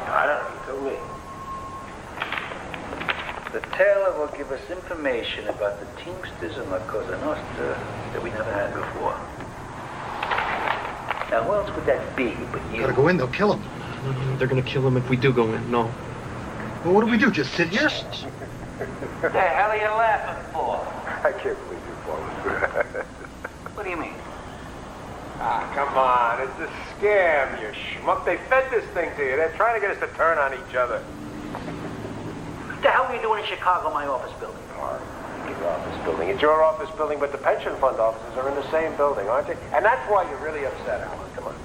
I don't know. You tell me. The tailor will give us information about the Teamsters and La Cosa Nostra that we never had before. Now, who else would that be but you? Gotta go in, they'll kill him. They're gonna kill him if we do go in. No. Well, what do we do, just sit here? What the hell are you laughing for? I can't believe you falling for that. What do you mean? Ah, come on. It's a scam, you schmuck. They fed this thing to you. They're trying to get us to turn on each other. What the hell are you doing in Chicago, my office building? Your office building. It's your office building, but the pension fund offices are in the same building, aren't they? And that's why you're really upset, Alan. Come on.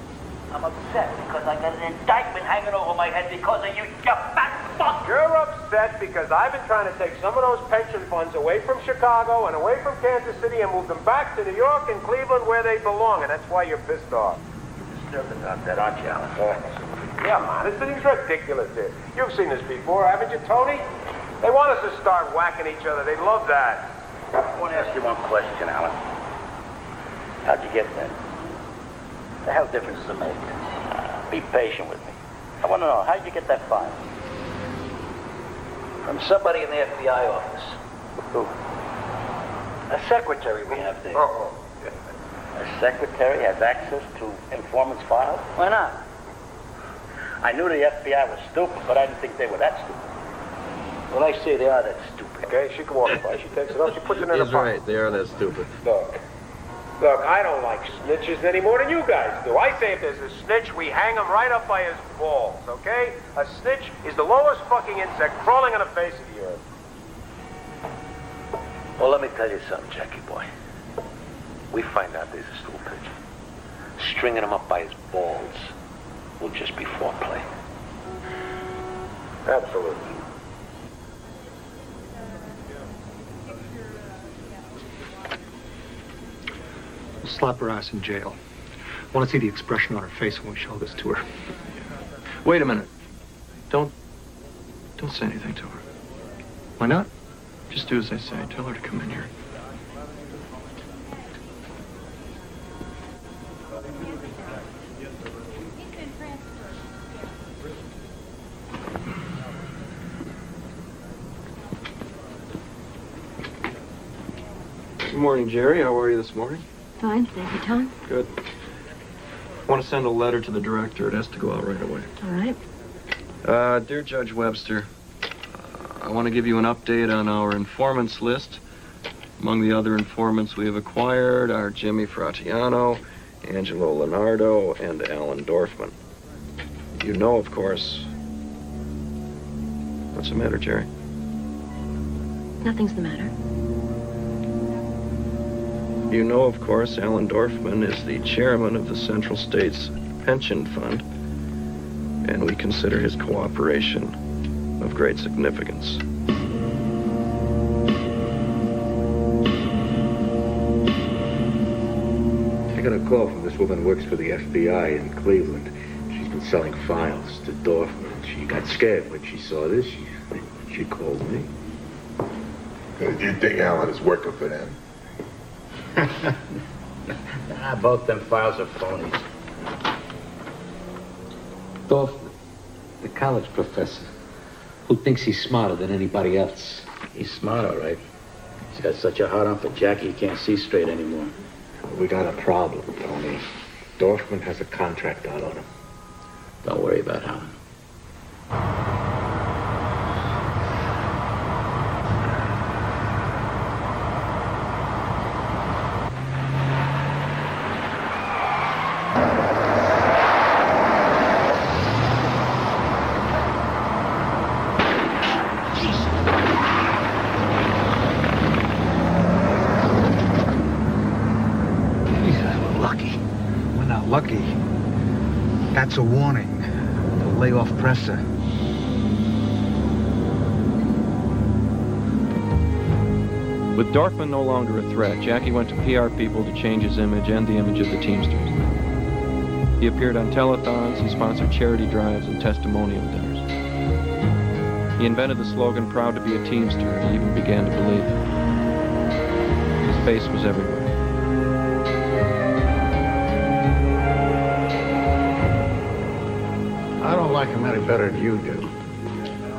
I'm upset because I got an indictment hanging over my head because of you fat fuck! You're upset because I've been trying to take some of those pension funds away from Chicago and away from Kansas City and move them back to New York and Cleveland where they belong, and that's why you're pissed off. You're disturbed about that, aren't you, Alan? Yeah, man, this thing's ridiculous here. You've seen this before, haven't you, Tony? They want us to start whacking each other. They love that. I want to ask you one question, Alan. How'd you get there? The hell difference does it make? Be patient with me. I want to know, how'd you get that file? From somebody in the FBI office. Who? A secretary we have there. Oh. A secretary has access to informants' files? Why not? I knew the FBI was stupid, but I didn't think they were that stupid. Well, I say they are that stupid. Okay, she can walk it by. She takes it off, she puts it in her He's pocket. right. They are that stupid. Look, I don't like snitches any more than you guys do. I say if there's a snitch, we hang him right up by his balls, okay? A snitch is the lowest fucking insect crawling on the face of the earth. Well, let me tell you something, Jackie boy. We find out there's a stool pigeon. Stringing him up by his balls will just be foreplay. Absolutely. We'll slap her ass in jail. I want to see the expression on her face when we show this to her. Wait a minute. Don't say anything to her. Why not? Just do as I say. Tell her to come in here. Good morning, Jerry. How are you this morning? Fine, thank you, Tom. Good. I want to send a letter to the director. It has to go out right away. All right. Dear Judge Webster, I want to give you an update on our informants list. Among the other informants we have acquired are Jimmy Fratiano, Angelo Leonardo, and Alan Dorfman. You know, of course... What's the matter, Jerry? Nothing's the matter. You know, of course, Alan Dorfman is the chairman of the Central States Pension Fund, and we consider his cooperation of great significance. I got a call from this woman who works for the FBI in Cleveland. She's been selling files to Dorfman. She got scared when she saw this. She called me. Do you think Alan is working for them? Both them files are phonies. Dorfman, the college professor, who thinks he's smarter than anybody else. He's smart, all right. He's got such a hard-on for Jackie, he can't see straight anymore. We got a problem, Tony. Dorfman has a contract out on him. Don't worry about him. Lucky. That's a warning. They'll lay off Presser. With Dorfman no longer a threat, Jackie went to PR people to change his image and the image of the Teamsters. He appeared on telethons, he sponsored charity drives and testimonial dinners. He invented the slogan, "Proud to be a Teamster," and he even began to believe it. His face was everywhere. I don't like him any better than you do.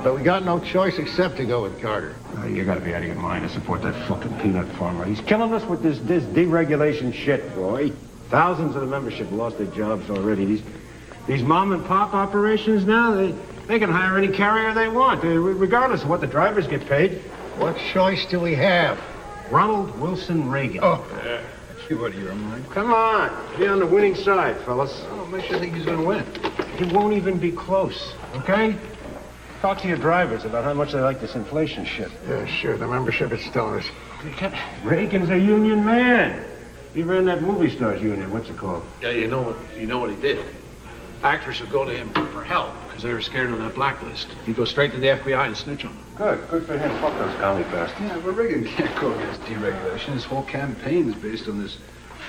But we got no choice except to go with Carter. You gotta be out of your mind to support that fucking peanut farmer. He's killing us with this deregulation shit, boy. Thousands of the membership lost their jobs already. These mom and pop operations now, they can hire any carrier they want, regardless of what the drivers get paid. What choice do we have? Ronald Wilson Reagan. Oh, you out of your mind. Come on, be on the winning side, fellas. Oh, makes you think he's gonna win. He won't even be close, okay? Talk to your drivers about how much they like this inflation shit. Yeah, sure, the membership is telling us. Reagan's a union man. He ran that movie stars union, what's it called? Yeah, you know what he did? Actors would go to him for help because they were scared of that blacklist. He'd go straight to the FBI and snitch on them. Good for him. Fuck those commie bastards. Yeah, but Reagan can't go against deregulation. His whole campaign is based on this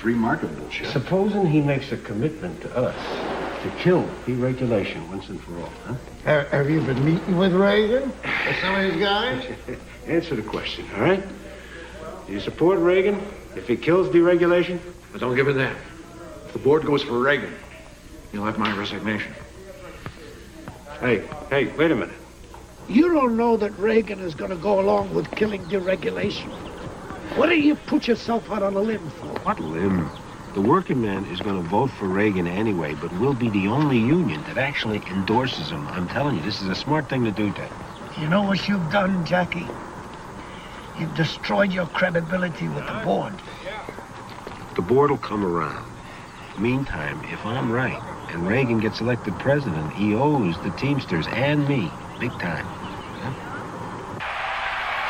free market bullshit. Supposing he makes a commitment to us to kill deregulation once and for all, huh? Have you been meeting with Reagan or some of his guys? Answer the question, all right? Do you support Reagan if he kills deregulation? But don't give it that. If the board goes for Reagan, you'll have my resignation. Hey, wait a minute. You don't know that Reagan is going to go along with killing deregulation. What do you put yourself out on a limb for? What limb? The working man is going to vote for Reagan anyway, but we'll be the only union that actually endorses him. I'm telling you, this is a smart thing to do, Ted. You know what you've done, Jackie? You've destroyed your credibility with the board. The board will come around. Meantime, if I'm right and Reagan gets elected president, he owes the Teamsters and me big time.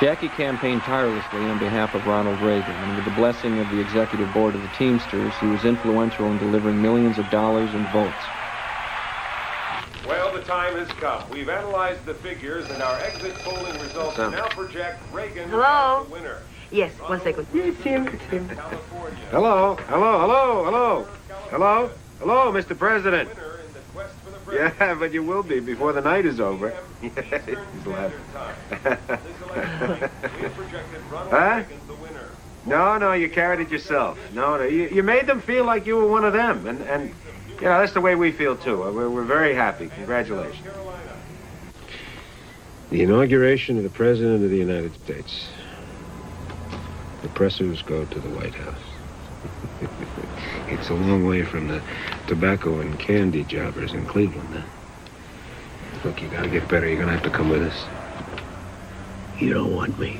Jackie campaigned tirelessly on behalf of Ronald Reagan, and with the blessing of the executive board of the Teamsters, he was influential in delivering millions of dollars in votes. Well, the time has come. We've analyzed the figures, and our exit polling results now project Reagan as the winner. Yes, 1 second. Yes, Tim. Hello, Mr. President. Yeah, but you will be before the night is over. He's laughing. Huh? No, you carried it yourself. No, you made them feel like you were one of them, and you know, that's the way we feel too. We're very happy. Congratulations. The inauguration of the President of the United States. The Pressers go to the White House. It's a long way from the tobacco and candy jobbers in Cleveland, huh? Look, you gotta get better. You're gonna have to come with us. You don't want me.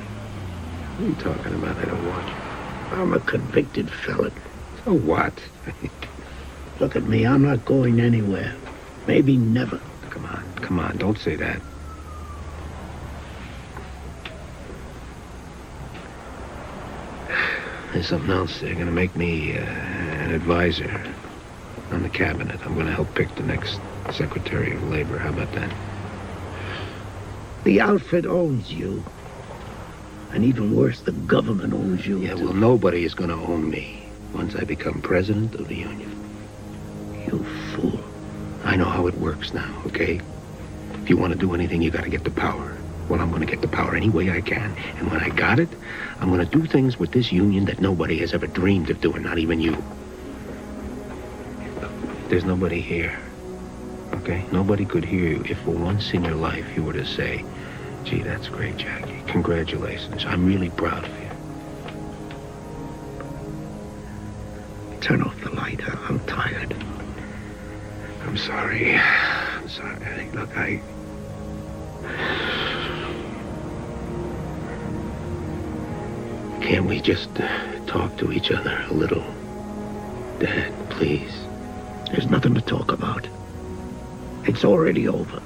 What are you talking about? I don't want you. I'm a convicted felon. So what? Look at me. I'm not going anywhere. Maybe never. Come on. Don't say that. There's something else. They're going to make me an advisor on the cabinet. I'm going to help pick the next Secretary of Labor. How about that? The outfit owns you. And even worse, the government owns you. Yeah, well, nobody is going to own me once I become president of the union. You fool. I know how it works now, okay? If you want to do anything, you got to get the power. Well, I'm going to get the power any way I can. And when I got it, I'm going to do things with this union that nobody has ever dreamed of doing, not even you. There's nobody here, okay? Nobody could hear you if for once in your life you were to say, gee, that's great, Jackie. Congratulations. I'm really proud of you. Turn off the light. I'm tired. I'm sorry. I'm sorry. Look, Can't we just talk to each other a little? Dad, please. There's nothing to talk about. It's already over.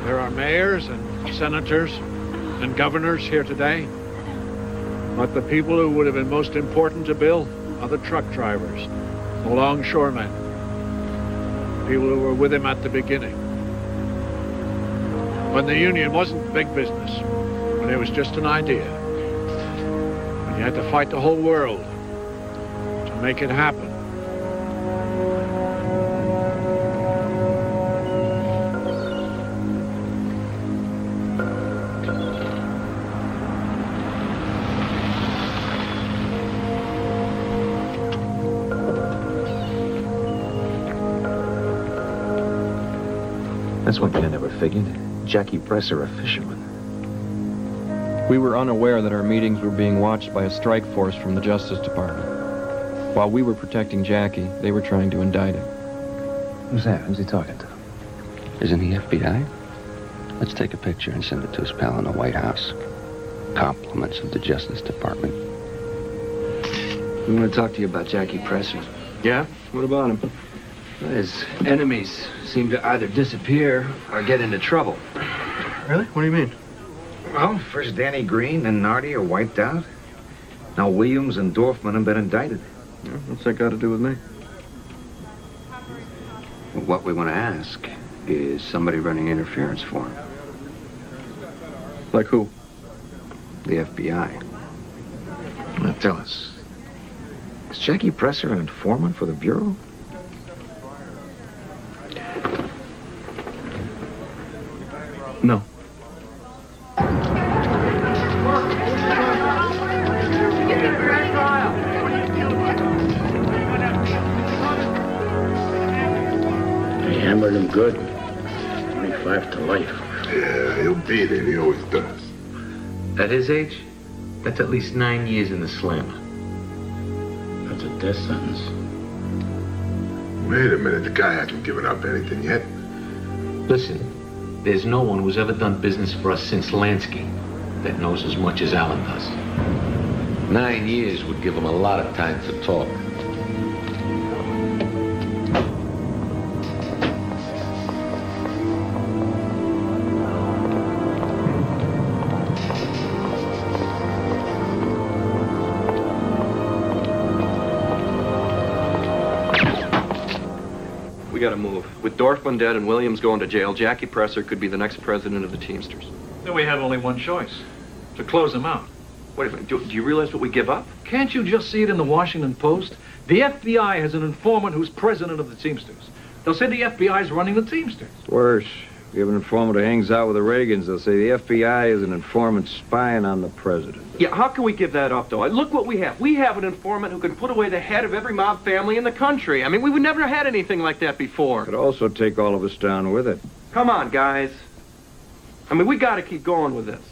There are mayors and senators and governors here today. But the people who would have been most important to Bill are the truck drivers, the longshoremen, people who were with him at the beginning. When the union wasn't big business, when it was just an idea, when you had to fight the whole world to make it happen. That's one thing I never figured. Jackie Preссera, a fisherman. We were unaware that our meetings were being watched by a strike force from the Justice Department. While we were protecting Jackie, they were trying to indict him. Who's that? Who's he talking to? Isn't he FBI? Let's take a picture and send it to his pal in the White House. Compliments of the Justice Department. We want to talk to you about Jackie Preссera. Yeah? What about him? His enemies seem to either disappear or get into trouble. Really? What do you mean? Well, first Danny Green, then Nardi are wiped out. Now Williams and Dorfman have been indicted. Yeah, what's that got to do with me? Well, what we want to ask is somebody running interference for him. Like who? The FBI. Now tell us, is Jackie Preссera an informant for the Bureau? No. They hammered him good. 25 to life. Yeah, he'll beat it. He always does. At his age, that's at least 9 years in the slammer. That's a death sentence. Wait a minute. The guy hasn't given up anything yet. Listen, there's no one who's ever done business for us since Lansky that knows as much as Alan does. 9 years would give him a lot of time to talk. We gotta move. With Dorfman dead and Williams going to jail, Jackie Preссera could be the next president of the Teamsters. Then we have only one choice, to close them out. Wait a minute, do you realize what we give up? Can't you just see it in the Washington Post? The FBI has an informant who's president of the Teamsters. They'll say the FBI's running the Teamsters. Worse, we have an informant who hangs out with the Reagans. They'll say the FBI is an informant spying on the president. Yeah, how can we give that up, though? Look what we have. We have an informant who can put away the head of every mob family in the country. I mean, we've never had anything like that before. Could also take all of us down with it. Come on, guys. I mean, we gotta keep going with this.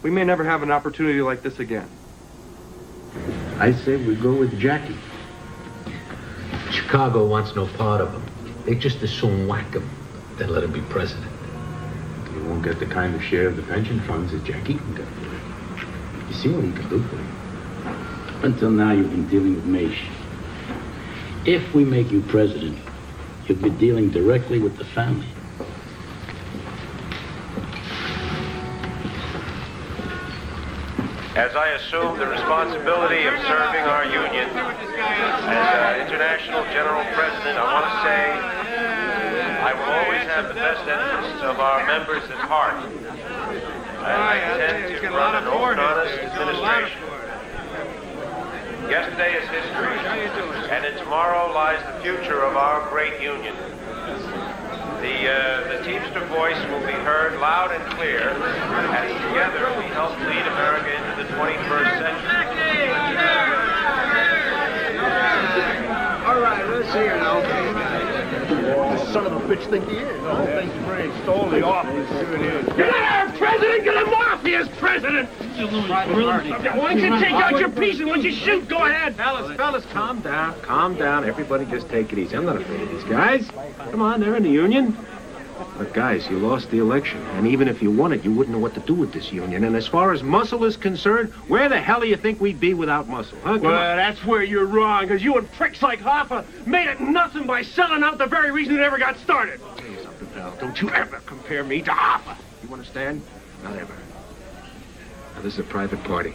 We may never have an opportunity like this again. I say we go with Jackie. Chicago wants no part of him. They just as soon whack him than let him be president. He won't get the kind of share of the pension funds that Jackie can get. You see what he can do for you. Until now, you've been dealing with Maish. If we make you president, you'll be dealing directly with the family. As I assume the responsibility of serving our union as international general president, I want to say I I will always have the best interests of our members at heart. And I intend to run an open, honest administration. Yesterday is history, and in tomorrow lies the future of our great union. The Teamster voice will be heard loud and clear, as together we help lead America into the 21st century. All right, let's hear now. The son of a bitch think he is. The whole thing's free. Stole the office. Here it is. You're not our president. You're the mafia's president. Why don't you take out your piece and once you shoot, go ahead. Fellas, calm down. Calm down. Everybody just take it easy. I'm not afraid of these guys. Come on, they're in the union. But guys, you lost the election. And even if you won it, you wouldn't know what to do with this union. And as far as muscle is concerned, where the hell do you think we'd be without muscle? Huh? Come on. That's where you're wrong, because you and pricks like Hoffa made it nothing by selling out the very reason it ever got started. I'll tell you something, pal. Don't you ever compare me to Hoffa. You understand? Not ever. Now, this is a private party.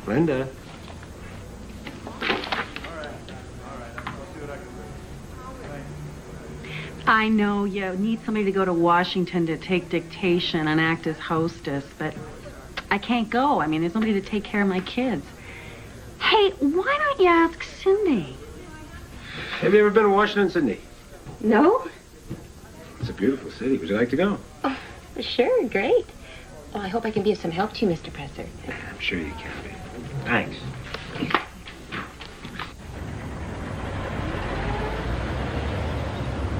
Brenda. I know you need somebody to go to Washington to take dictation and act as hostess, but I can't go. I mean, there's nobody to take care of my kids. Hey, why don't you ask Cindy? Have you ever been to Washington, Sydney? No? It's a beautiful city. Would you like to go? Oh, sure, great. Well, I hope I can be of some help to you, Mr. Presser. Yeah, I'm sure you can be. Thanks.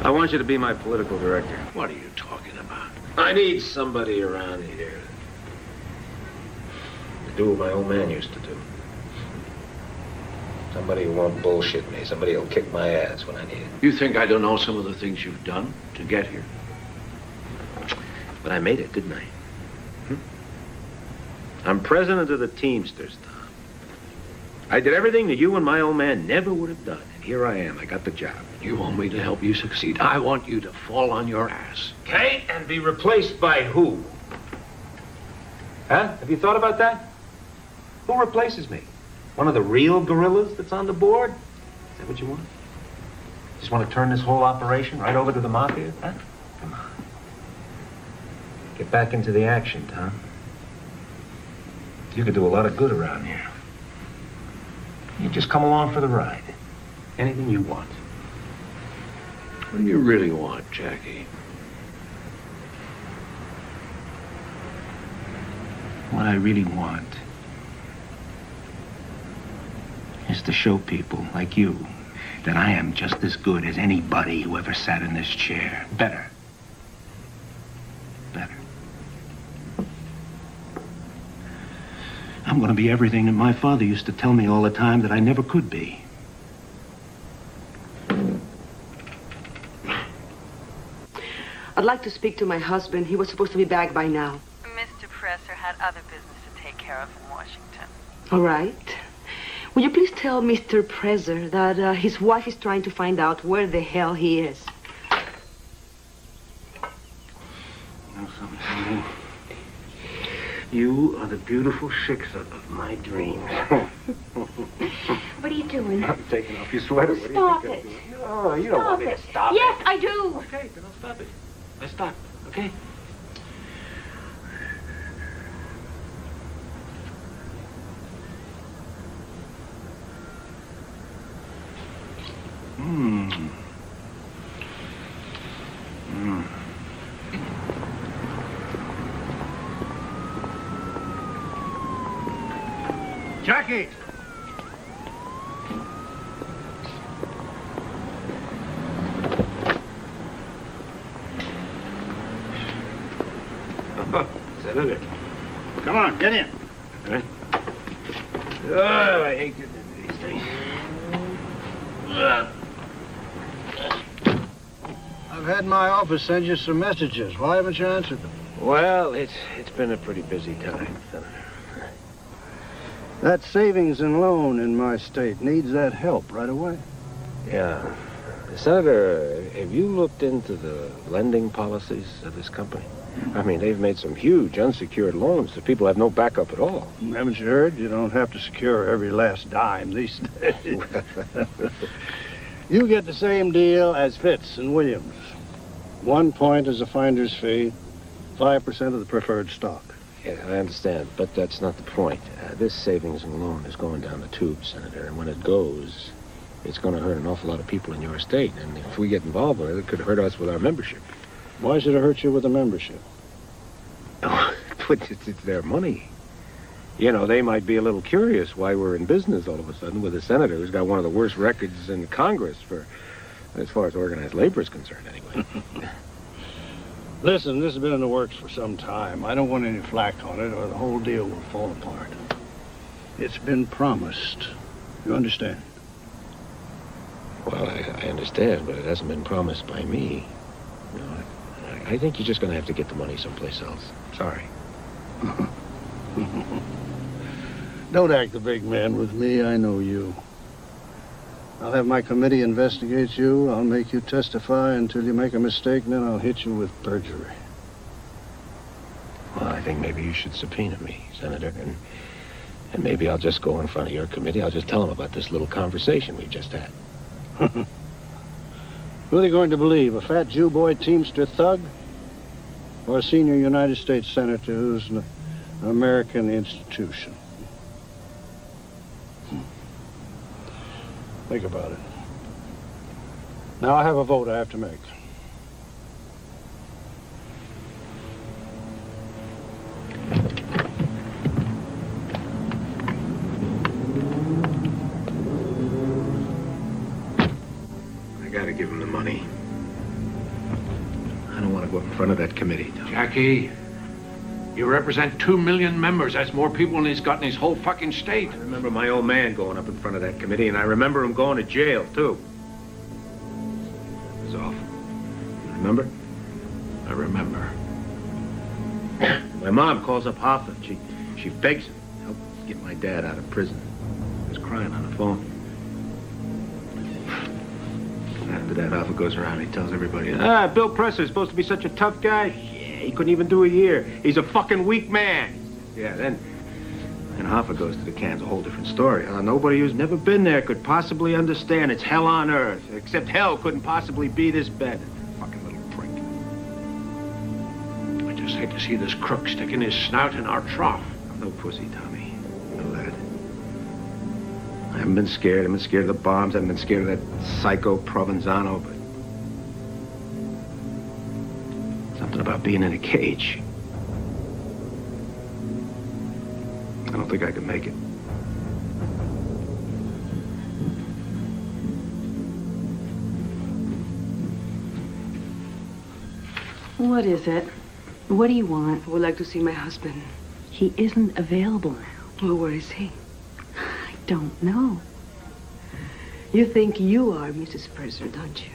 I want you to be my political director. What are you talking about? I need somebody around here to do what my old man used to do. Somebody who won't bullshit me. Somebody who'll kick my ass when I need it. You think I don't know some of the things you've done to get here? But I made it, didn't I? I'm president of the Teamsters, Tom. I did everything that you and my old man never would have done. And here I am. I got the job. You want me to help you succeed? I want you to fall on your ass. Okay, and be replaced by who? Huh? Have you thought about that? Who replaces me? One of the real gorillas that's on the board? Is that what you want? Just want to turn this whole operation right over to the mafia? Huh? Come on. Get back into the action, Tom. You could do a lot of good around here. You just come along for the ride. Anything you want. What do you really want, Jackie? What I really want is to show people like you that I am just as good as anybody who ever sat in this chair. Better. Better. I'm going to be everything that my father used to tell me all the time that I never could be. I'd like to speak to my husband. He was supposed to be back by now. Mr. Presser had other business to take care of in Washington. All right. Will you please tell Mr. Presser that his wife is trying to find out where the hell he is? You know something? You are the beautiful Shiksa of my dreams. What are you doing? I'm taking off your sweater. What Stop do you it. think I'm doing? No, you don't want me to stop Yes, it. I do. Okay, then I'll stop it. I stop, okay? Jackie! Senator. Come on, get in. All right. Oh, I hate to do these things. I've had my office send you some messages. Why haven't you answered them? Well, it's been a pretty busy time, Senator. That savings and loan in my state needs that help right away. Yeah. Senator, have you looked into the lending policies of this company? I mean, they've made some huge unsecured loans to people who have no backup at all. Haven't you heard? You don't have to secure every last dime these days. You get the same deal as Fitz and Williams. 1 point is a finder's fee, 5% of the preferred stock. Yeah, I understand, but that's not the point. This savings and loan is going down the tube, Senator, and when it goes, it's going to hurt an awful lot of people in your state. And if we get involved with it, it could hurt us with our membership. Why should it hurt you with a membership? Oh, it's their money. You know, they might be a little curious why we're in business all of a sudden with a senator who's got one of the worst records in Congress for, as far as organized labor is concerned, anyway. Listen, this has been in the works for some time. I don't want any flack on it or the whole deal will fall apart. It's been promised. You understand? Well, I understand, but it hasn't been promised by me. You know, I think you're just going to have to get the money someplace else. Sorry. Don't act the big man with me. I know you. I'll have my committee investigate you. I'll make you testify until you make a mistake, and then I'll hit you with perjury. Well, I think maybe you should subpoena me, Senator, and maybe I'll just go in front of your committee. I'll just tell them about this little conversation we just had. Who are they going to believe? A fat Jew boy Teamster thug? Or a senior United States senator who's an American institution? Think about it. Now I have a vote I have to make. I gotta give him the money. I don't want to go up in front of that committee. Jackie, you represent 2 million members. That's more people than he's got in his whole fucking state. I remember my old man going up in front of that committee, and I remember him going to jail, too. It was awful. You remember? I remember. My mom calls up Hoffa. She begs him to help get my dad out of prison. He was crying on the phone. After that, Hoffa goes around, he tells everybody, Bill Presser's supposed to be such a tough guy. Yeah, he couldn't even do a year. He's a fucking weak man. Yeah, then Hoffa goes to the cans, a whole different story. Nobody who's never been there could possibly understand. It's hell on earth. Except hell couldn't possibly be this bad. Fucking little prick. I just hate to see this crook sticking his snout in our trough. I'm no pussy, Tommy. You know that. I haven't been scared. I haven't been scared of the bombs. I haven't been scared of that psycho Provenzano, but something about being in a cage. I don't think I can make it. What is it? What do you want? I would like to see my husband. He isn't available now. Well, where is he? I don't know. You think you are Mrs. Presser, don't you?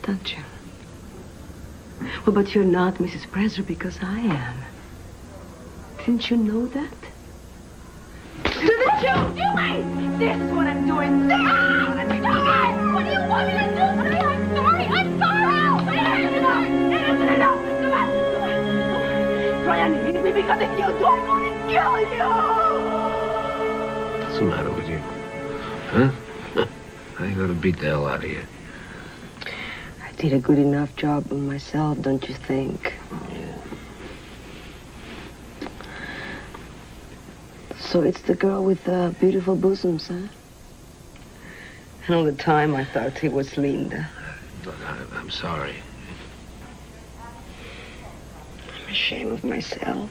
Don't you? Well, but you're not Mrs. Presser because I am. Didn't you know that? This is what you're doing! This is what I'm doing! This is what I'm doing! What do you want me to do? I'm sorry! I'm sorry! Enough! Try and hit me because if you do, I'm going to kill you! What's the matter with you? Huh? I ain't gonna beat the hell out of you. I did a good enough job on myself, don't you think? Yeah. So it's the girl with the beautiful bosoms, huh? And all the time I thought he was Linda. Look, I'm sorry. I'm ashamed of myself.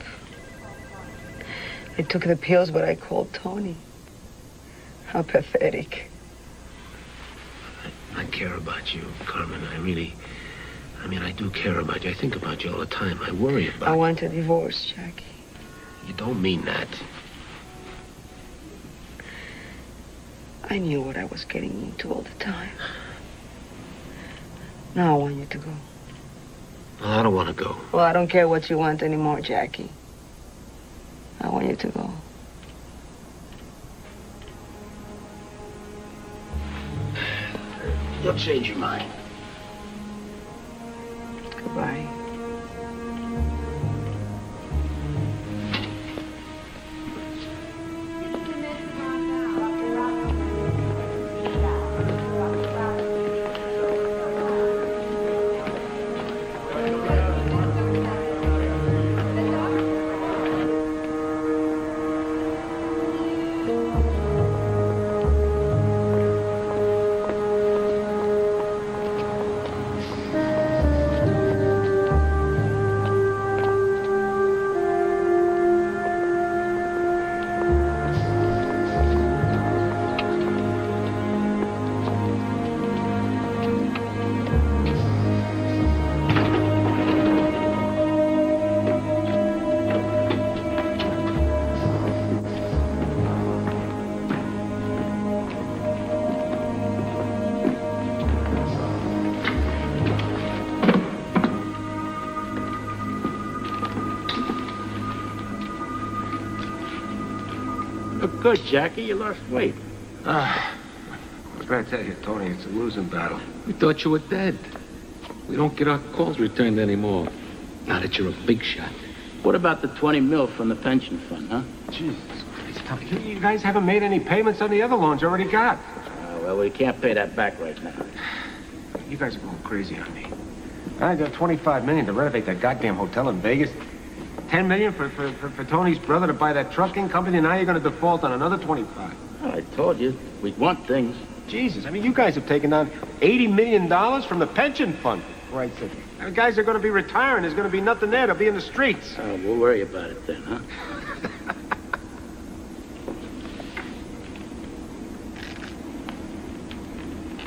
I took the pills, but I called Tony. How pathetic. I care about you, Carmen. I do care about you. I think about you all the time. I worry about you. I want a divorce, Jackie. You don't mean that. I knew what I was getting into all the time. Now I want you to go. Well, I don't want to go. Well, I don't care what you want anymore, Jackie. I want you to go. You'll change your mind. Goodbye. look good, Jackie. You lost weight. I was going to tell you, Tony, it's a losing battle. We thought you were dead. We don't get our calls returned anymore. Now that you're a big shot. What about the 20 mil from the pension fund, huh? Jesus Christ, Tony, you guys haven't made any payments on the other loans you already got. Well, we can't pay that back right now. You guys are going crazy on me. I got $25 million to renovate that goddamn hotel in Vegas. $10 million for Tony's brother to buy that trucking company, and now you're going to default on another 25. Well, I told you, we'd want things. Jesus, I mean, you guys have taken down $80 million from the pension fund. Right, sir. The guys are going to be retiring. There's going to be nothing there. They'll be in the streets. Oh, we'll worry about it then, huh?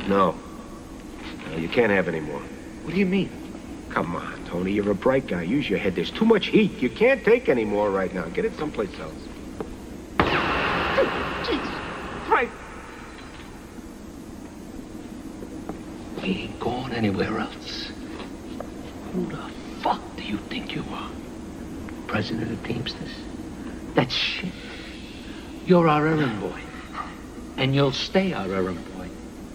No. No, you can't have any more. What do you mean? Come on, Tony. You're a bright guy. Use your head. There's too much heat. You can't take any more right now. Get it someplace else. Jesus. Right. We ain't going anywhere else. Who the fuck do you think you are? President of Teamsters? That's shit. You're our errand boy. And you'll stay our errand boy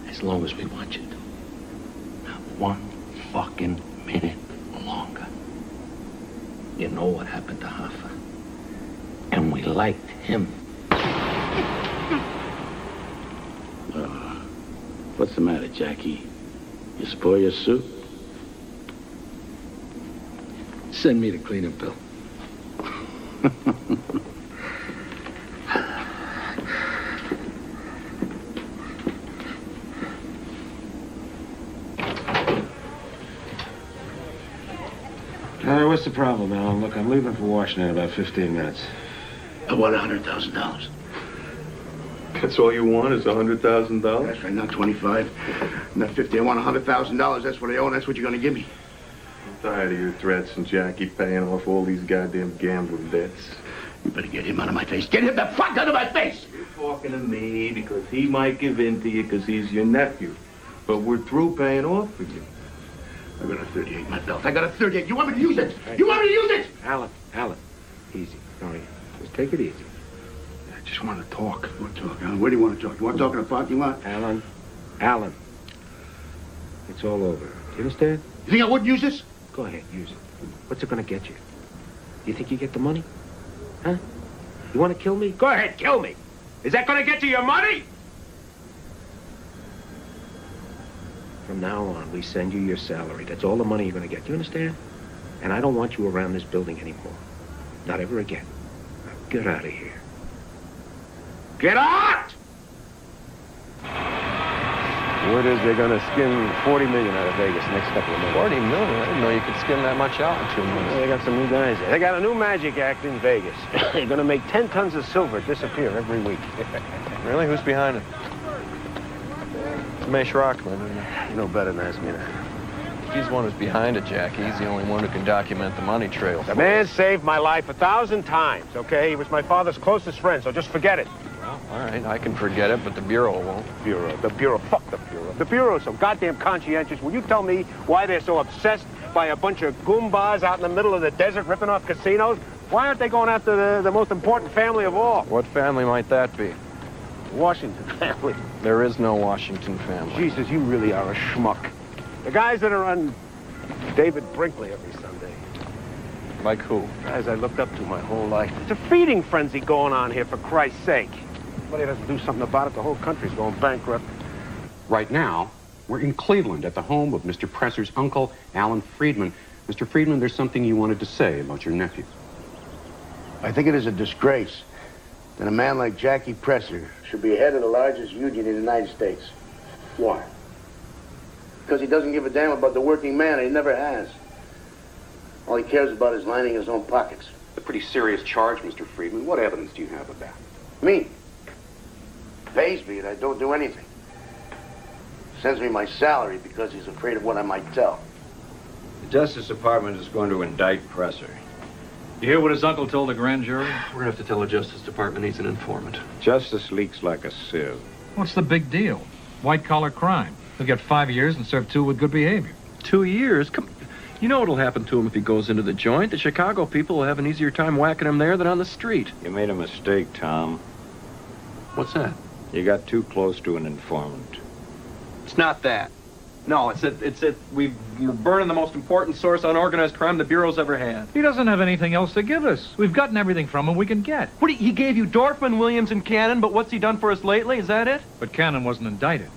as long as we want you to. Not one fucking minute longer. You know what happened to Hoffa. And we liked him. What's the matter, Jackie? You spoil your suit? Send me the cleaning bill. What's the problem, Alan? Look, I'm leaving for Washington in about 15 minutes. I want $100,000. That's all you want is $100,000? That's right, not 25, not 50. I want $100,000. That's what I owe, and that's what you're going to give me. I'm tired of your threats and Jackie paying off all these goddamn gambling debts. You better get him out of my face. Get him the fuck out of my face! You're talking to me because he might give in to you because he's your nephew. But we're through paying off for you. I got a 38 in my belt. I got a 38. You want me to use it? You want me to use it? Alan, easy. Tony, just take it easy. I just want to talk. What talk, Alan? Where do you want to talk? You want to talk in the parking lot? Alan, it's all over. Do you understand? You think I wouldn't use this? Go ahead, use it. What's it going to get you? You think you get the money? Huh? You want to kill me? Go ahead, kill me. Is that going to get you your money? From now on, we send you your salary. That's all the money you're going to get. You understand? And I don't want you around this building anymore. Not ever again. Now get out of here. Get out! Word is they're going to skin $40 million out of Vegas next couple of months. $40 million? I didn't know you could skim that much out in 2 months. They got some new guys there. They got a new magic act in Vegas. They're going to make 10 tons of silver disappear every week. Really? Who's behind it? Mesh Rockman. You know better than ask me that. He's the one who's behind it, Jackie. He's the only one who can document the money trail. The man saved my life 1,000 times, okay? He was my father's closest friend, so just forget it. Well, all right, I can forget it, but the Bureau won't. The Bureau, fuck the Bureau. The Bureau's so goddamn conscientious. Will you tell me why they're so obsessed by a bunch of goombas out in the middle of the desert ripping off casinos? Why aren't they going after the most important family of all? What family might that be? Washington family. There is no Washington family. Jesus, you really are a schmuck. The guys that are on David Brinkley every Sunday. Like who? Guys I looked up to my whole life. There's a feeding frenzy going on here, for Christ's sake. Somebody doesn't do something about it, the whole country's going bankrupt. Right now, we're in Cleveland at the home of Mr. Presser's uncle, Alan Friedman. Mr. Friedman, there's something you wanted to say about your nephew. I think it is a disgrace that a man like Jackie Presser should be head of the largest union in the United States. Why? Because he doesn't give a damn about the working man, and he never has. All he cares about is lining his own pockets. A pretty serious charge, Mr. Friedman. What evidence do you have of that? Me? Pays me and I don't do anything. Sends me my salary because he's afraid of what I might tell. The Justice Department is going to indict Presser. You hear what his uncle told the grand jury? We're gonna have to tell the Justice Department he's an informant. Justice leaks like a sieve. What's the big deal? White-collar crime. He'll get 5 years and serve 2 with good behavior. 2 years? Come, you know what'll happen to him if he goes into the joint? The Chicago people will have an easier time whacking him there than on the street. You made a mistake, Tom. What's that? You got too close to an informant. It's not that. No, it's that we're burning the most important source on organized crime the Bureau's ever had. He doesn't have anything else to give us. We've gotten everything from him we can get. He gave you Dorfman, Williams, and Cannon, but what's he done for us lately? Is that it? But Cannon wasn't indicted.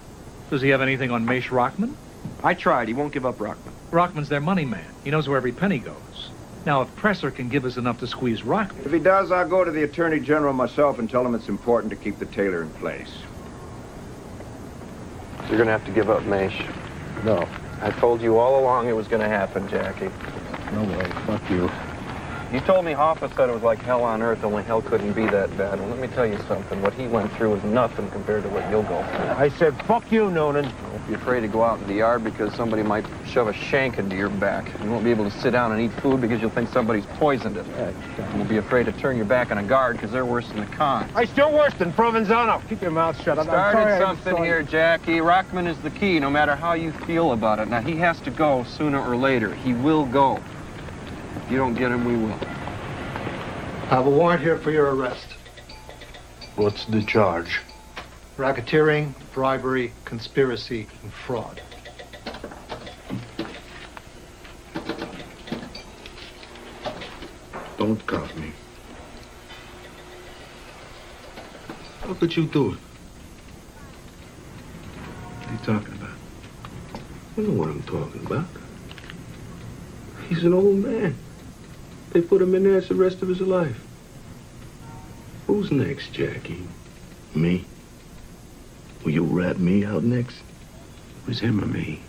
Does he have anything on Mace Rockman? I tried. He won't give up Rockman. Rockman's their money man. He knows where every penny goes. Now, if Presser can give us enough to squeeze Rockman... If he does, I'll go to the Attorney General myself and tell him it's important to keep the tailor in place. You're going to have to give up Mace. No. I told you all along it was going to happen, Jackie. No way. Fuck you. You told me Hoffa said it was like hell on earth, only hell couldn't be that bad. Well, let me tell you something. What he went through is nothing compared to what you'll go through. I said, fuck you, Noonan. Don't be afraid to go out in the yard because somebody might shove a shank into your back. You won't be able to sit down and eat food because you'll think somebody's poisoned it. You won't be afraid to turn your back on a guard because they're worse than the con. I'm still worse than Provenzano. Keep your mouth shut. Started something here, Jackie. Rockman is the key, no matter how you feel about it. Now, he has to go sooner or later. He will go. If you don't get him, we will. I have a warrant here for your arrest. What's the charge? Racketeering, bribery, conspiracy, and fraud. Don't cuff me. How could you do it? What are you talking about? I know what I'm talking about. He's an old man. They put him in there for the rest of his life. Who's next, Jackie? Me? Will you rat me out next? It was him or me.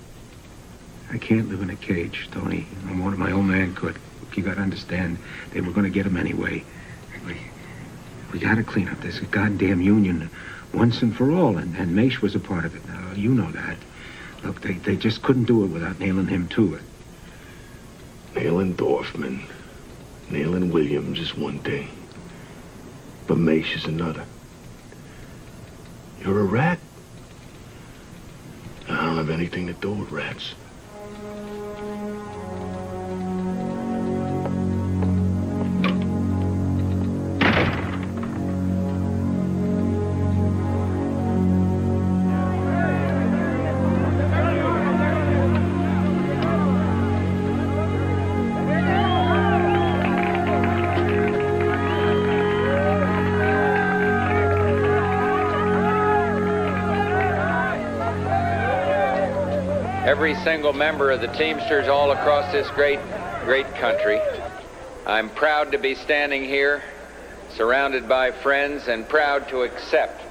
I can't live in a cage, Tony. No more than my old man could. Look, you gotta understand, they were gonna get him anyway. We gotta clean up this goddamn union once and for all, and Mace was a part of it. Now, you know that. Look, they just couldn't do it without nailing him to it. Nailing Dorfman, nailing Williams is one thing, but Mace is another. You're a rat? I don't have anything to do with rats. Every single member of the Teamsters all across this great country. I'm proud to be standing here, surrounded by friends, and proud to accept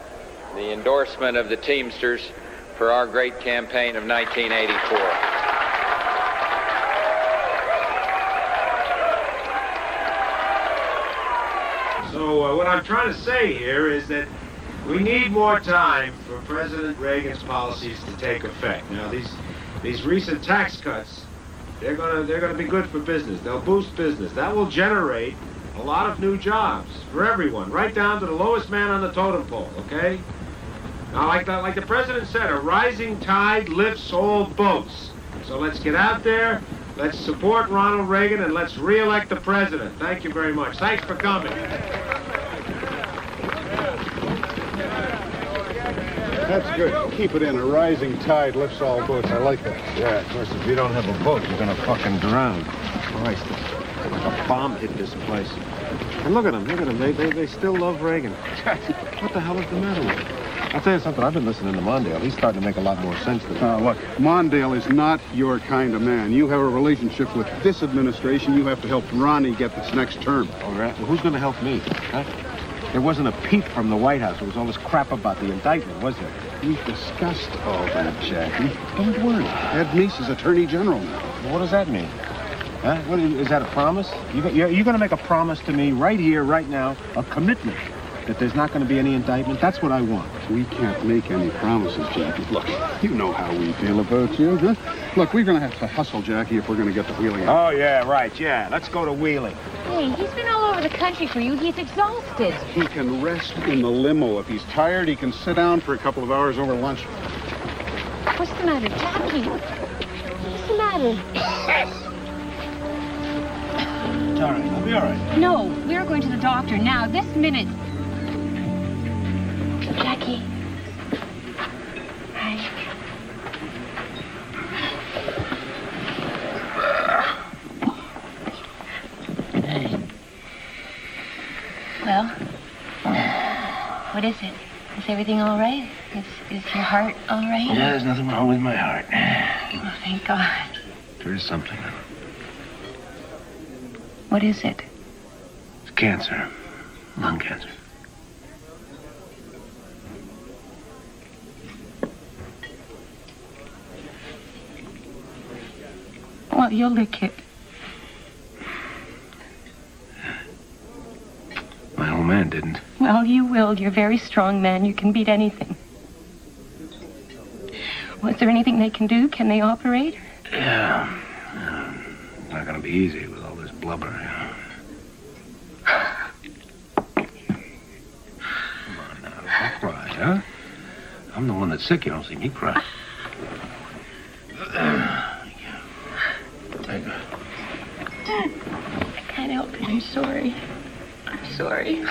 the endorsement of the Teamsters for our great campaign of 1984. So what I'm trying to say here is that we need more time for President Reagan's policies to take effect. Now, these recent tax cuts, they're gonna be good for business. They'll boost business. That will generate a lot of new jobs for everyone, right down to the lowest man on the totem pole. Okay? Now, like the president said, a rising tide lifts all boats. So let's get out there. Let's support Ronald Reagan and let's re-elect the president. Thank you very much. Thanks for coming. That's good. Keep it in. A rising tide lifts all boats. I like that. Yeah, of course, if you don't have a boat, you're gonna fucking drown. Christ, like a bomb hit this place. And look at them. They still love Reagan. What the hell is the matter with them? I'll tell you something, I've been listening to Mondale. He's starting to make a lot more sense to me. Look, Mondale is not your kind of man. You have a relationship with this administration. You have to help Ronnie get this next term. All right. Well, who's gonna help me? Huh? There wasn't a peep from the White House. There was all this crap about the indictment, was there? We've discussed all that, Jackie. Don't worry. Ed Meese is Attorney General now. Well, what does that mean? Huh? What, is that a promise? You're going to make a promise to me right here, right now, a commitment that there's not going to be any indictment? That's what I want. We can't make any promises, Jackie. Look, you know how we feel about you, huh? Look, we're going to have to hustle, Jackie, if we're going to get the Wheeling out. Oh, yeah, right, yeah. Let's go to Wheeling. Hey, he's been all over the country for you. He's exhausted. He can rest in the limo. If he's tired, he can sit down for a couple of hours over lunch. What's the matter, Jackie? What's the matter? It's all right. I'll be all right. No, we're going to the doctor now, this minute. What is it? Is everything all right? Is your heart all right? Yeah, there's nothing wrong with my heart. Oh, thank God. There is something. What is it? It's cancer. Lung cancer. Well, you'll lick it. My old man didn't. Well, you will. You're a very strong man. You can beat anything. Was there anything they can do? Can they operate? Yeah. It's not gonna be easy with all this blubber, you know. Come on now, don't cry, huh? I'm the one that's sick. You don't see me cry. I can't help it. I'm sorry. I'm sorry.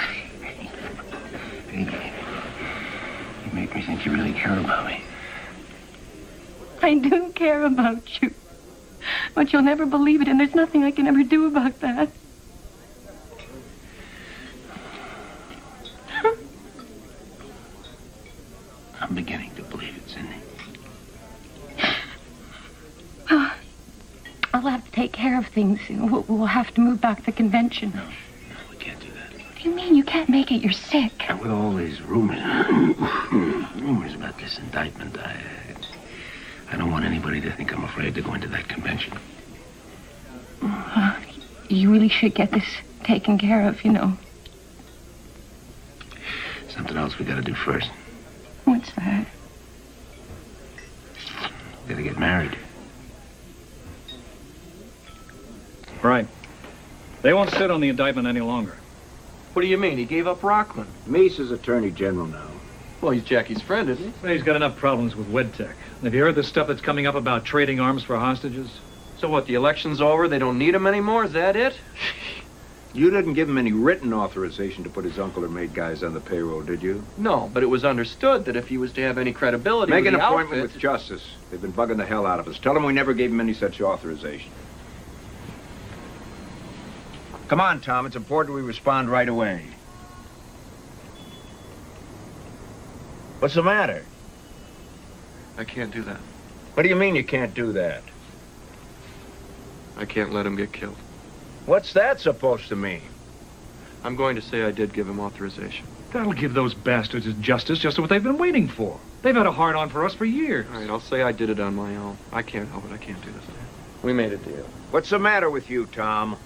You make me think you really care about me. I do care about you. But you'll never believe it, and there's nothing I can ever do about that. I'm beginning to believe it, Cindy. I'll have to take care of things. We'll have to move back to the convention. No, we can't do that. What do you mean? You can't make it. You're sick. And with all these rumors about this indictment, I don't want anybody to think I'm afraid to go into that convention. You really should get this taken care of, you know. Something else we gotta do first. What's that? We gotta get married. Right. They won't sit on the indictment any longer. What do you mean? He gave up Rockman. Meese is Attorney General now. Well, he's Jackie's friend, isn't he? Well, he's got enough problems with WedTech. Have you heard the stuff that's coming up about trading arms for hostages? So what, the election's over? They don't need him anymore? Is that it? You didn't give him any written authorization to put his uncle or mate guys on the payroll, did you? No, but it was understood that if he was to have any credibility Make with an the appointment outfit... with Justice. They've been bugging the hell out of us. Tell them we never gave him any such authorization. Come on, Tom. It's important we respond right away. What's the matter? I can't do that. What do you mean you can't do that? I can't let him get killed. What's that supposed to mean? I'm going to say I did give him authorization. That'll give those bastards justice, just what they've been waiting for. They've had a hard-on for us for years. All right, I'll say I did it on my own. I can't help it. I can't do this. We made a deal. What's the matter with you, Tom?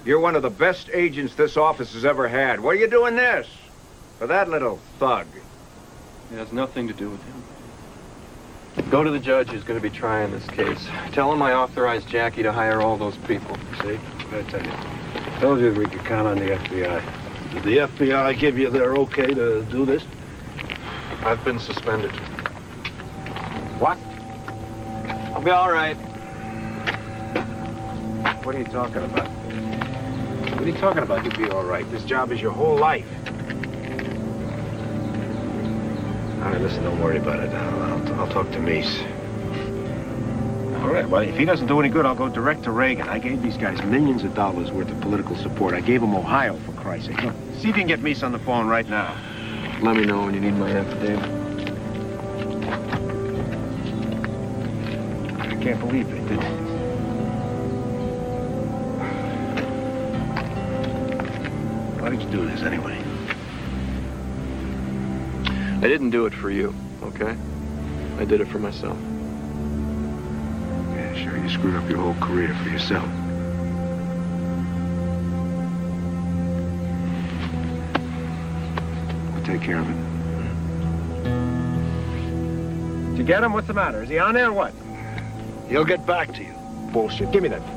You're one of the best agents this office has ever had. What are you doing this? For that little thug. It has nothing to do with him. Go to the judge who's going to be trying this case. Tell him I authorized Jackie to hire all those people. See? I tell you. Told you that we could count on the FBI. Did the FBI give you their okay to do this? I've been suspended. What? I'll be all right. What are you talking about? What are you talking about? You'll be all right. This job is your whole life. All right, listen, don't worry about it. I'll talk to Meese. All right, well, if he doesn't do any good, I'll go direct to Reagan. I gave these guys millions of dollars worth of political support. I gave them Ohio, for Christ's sake. Look, see if you can get Meese on the phone right now. Let me know when you need my affidavit. I can't believe they did. Why did you do this anyway? I didn't do it for you, okay? I did it for myself. Yeah, sure, you screwed up your whole career for yourself. We'll take care of it. Did you get him? What's the matter? Is he on there or what? He'll get back to you. Bullshit. Give me that phone.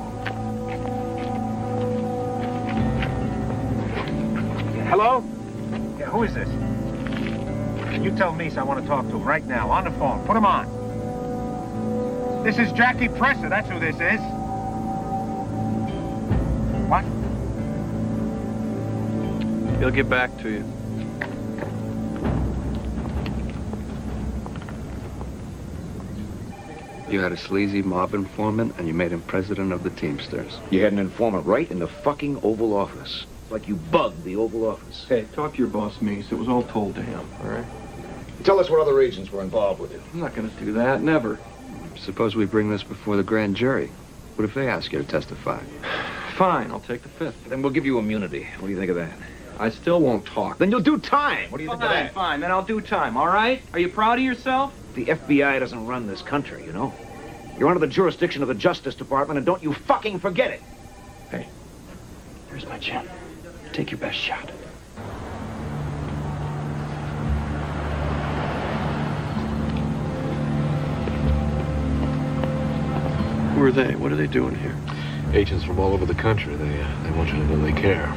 Hello? Yeah, who is this? You tell Meese I want to talk to him right now, on the phone. Put him on. This is Jackie Presser, that's who this is. What? He'll get back to you. You had a sleazy mob informant, and you made him president of the Teamsters. You had an informant right in the fucking Oval Office. like you bugged the Oval Office. Hey, talk to your boss, Meese. It was all told to him, all right? Tell us what other agents were involved with it. I'm not going to do that, never. Suppose we bring this before the grand jury. What if they ask you to testify? Fine, I'll take the fifth. Then we'll give you immunity. What do you think of that? I still won't talk. Then you'll do time. What do you think of that? Fine, then I'll do time, all right? Are you proud of yourself? The FBI doesn't run this country, you know? You're under the jurisdiction of the Justice Department, and don't you fucking forget it. Hey, here's my chin. Take your best shot. Who are they? What are they doing here? Agents from all over the country. They want you to know they care.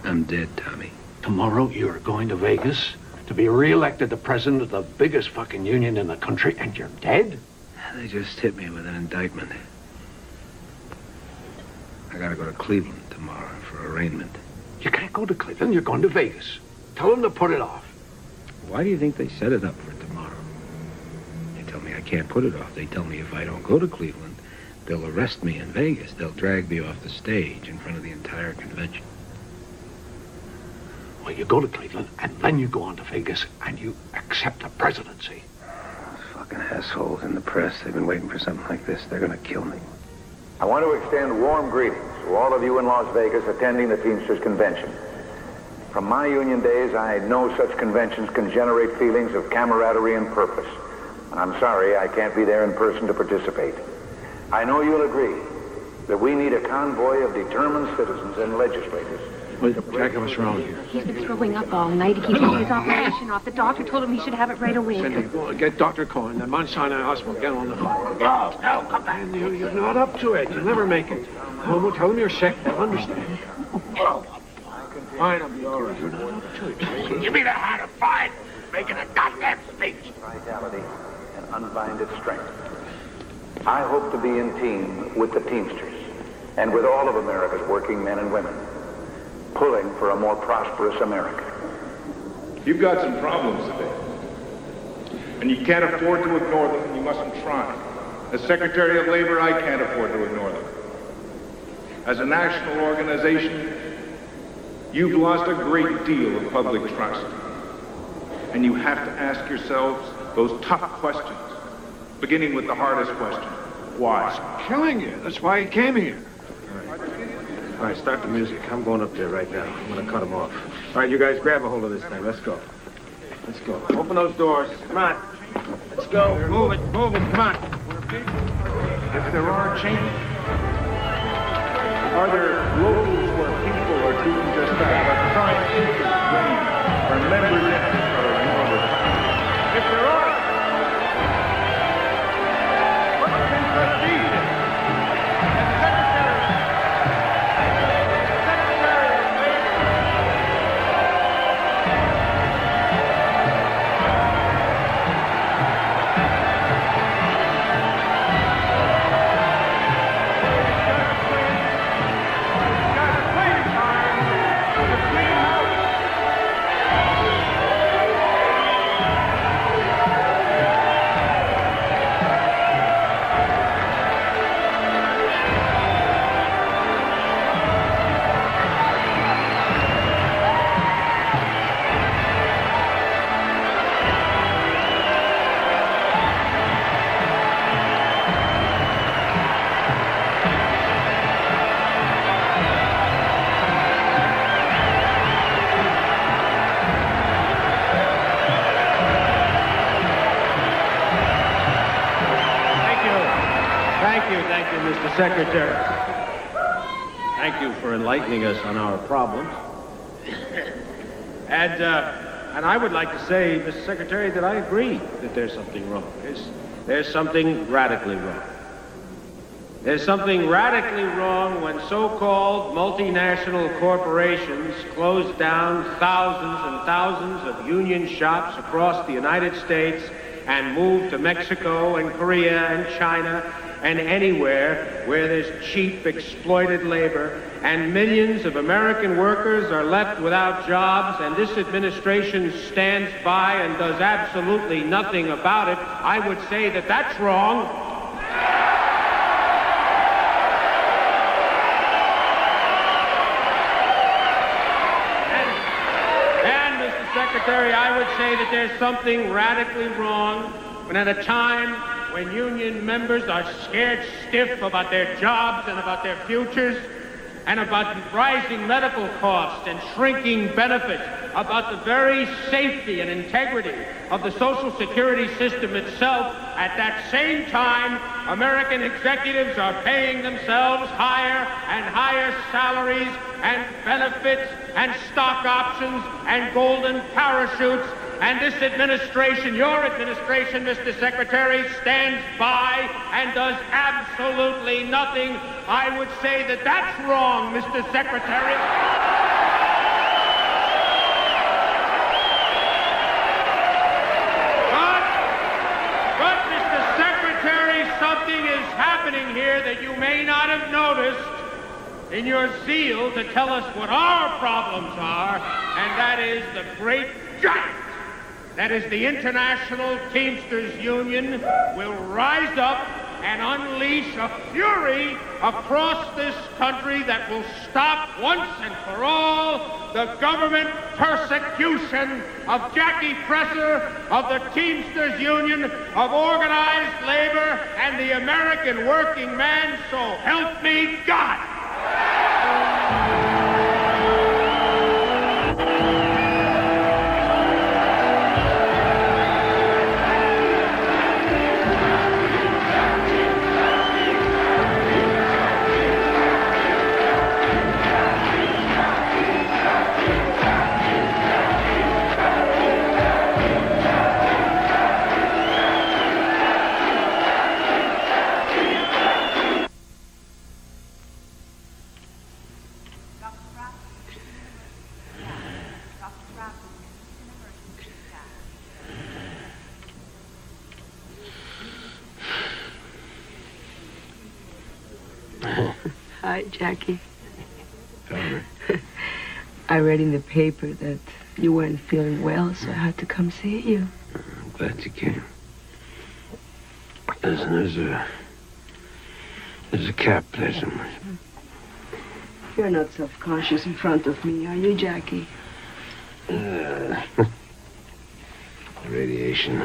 I'm dead, Tommy. Tomorrow you're going to Vegas to be re-elected the president of the biggest fucking union in the country, and you're dead? They just hit me with an indictment. I gotta go to Cleveland tomorrow for arraignment. You can't go to Cleveland. You're going to Vegas. Tell them to put it off. Why do you think they set it up for tomorrow? They tell me I can't put it off. They tell me if I don't go to Cleveland, they'll arrest me in Vegas. They'll drag me off the stage in front of the entire convention. Well, you go to Cleveland, and then you go on to Vegas, and you accept the presidency. Fucking assholes in the press. They've been waiting for something like this. They're gonna kill me. I want to extend warm greetings to all of you in Las Vegas attending the Teamsters Convention. From my union days, I know such conventions can generate feelings of camaraderie and purpose. And I'm sorry I can't be there in person to participate. I know you'll agree that we need a convoy of determined citizens and legislators. Jackie, what's wrong here? He's been throwing up all night. He keeps putting his operation off. The doctor told him he should have it right away. Cindy, go get Dr. Cohen, the Mount Sinai Hospital. Get on the phone. No, come back. You're not up to it. You'll never make it. Well, tell them you're sick. They'll understand. Fine, I'll be all right. You're not up to it. Give me the hand of fine, making a goddamn speech. Vitality and unbinded strength. I hope to be in team with the Teamsters and with all of America's working men and women, pulling for a more prosperous America. You've got some problems today, and you can't afford to ignore them, and you mustn't try. As Secretary of Labor, I can't afford to ignore them. As a national organization, you've lost a great deal of public trust, and you have to ask yourselves those tough questions, beginning with the hardest question: why? It's killing you. That's why he came here. All right, start the music. I'm going up there right now. I'm going to cut them off. All right, you guys grab a hold of this thing. Let's go. Let's go. Open those doors. Come on. Let's go. Move it. Move it. Come on. If there are changes, are there locals where people are doing just that, are trying to reign, where members are ignored? If there are, what's been trustees? Thank you, Mr. Secretary. Thank you for enlightening us on our problems. And I would like to say, Mr. Secretary, that I agree that there's something wrong. There's something radically wrong. There's something radically wrong when so-called multinational corporations close down thousands and thousands of union shops across the United States and move to Mexico and Korea and China and anywhere where there's cheap, exploited labor, and millions of American workers are left without jobs, and this administration stands by and does absolutely nothing about it, I would say that that's wrong. Secretary, I would say that there's something radically wrong when at a time when union members are scared stiff about their jobs and about their futures and about rising medical costs and shrinking benefits, about the very safety and integrity of the Social Security system itself, at that same time, American executives are paying themselves higher and higher salaries and benefits and stock options and golden parachutes. And this administration, your administration, Mr. Secretary, stands by and does absolutely nothing. I would say that that's wrong, Mr. Secretary. But, Mr. Secretary, something is happening here that you may not have noticed in your zeal to tell us what our problems are, and that is the great giant. That is, the International Teamsters Union will rise up and unleash a fury across this country that will stop once and for all the government persecution of Jackie Presser, of the Teamsters Union, of organized labor, and the American working man, so help me God! Hi, Jackie. I read in the paper that you weren't feeling well, so I had to come see you. I'm glad you came. Listen, there's a cap there somewhere. You're not self-conscious in front of me, are you, Jackie? The radiation.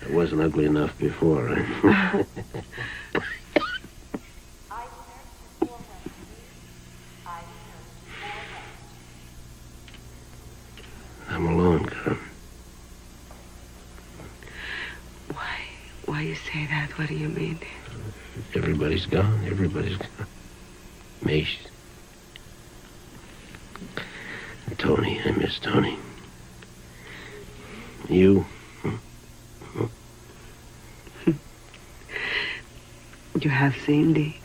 It wasn't ugly enough before. I'm alone, girl. Why you say that? What do you mean? Everybody's gone. Everybody's gone. Mace. Tony. I miss Tony. You. You have Cindy.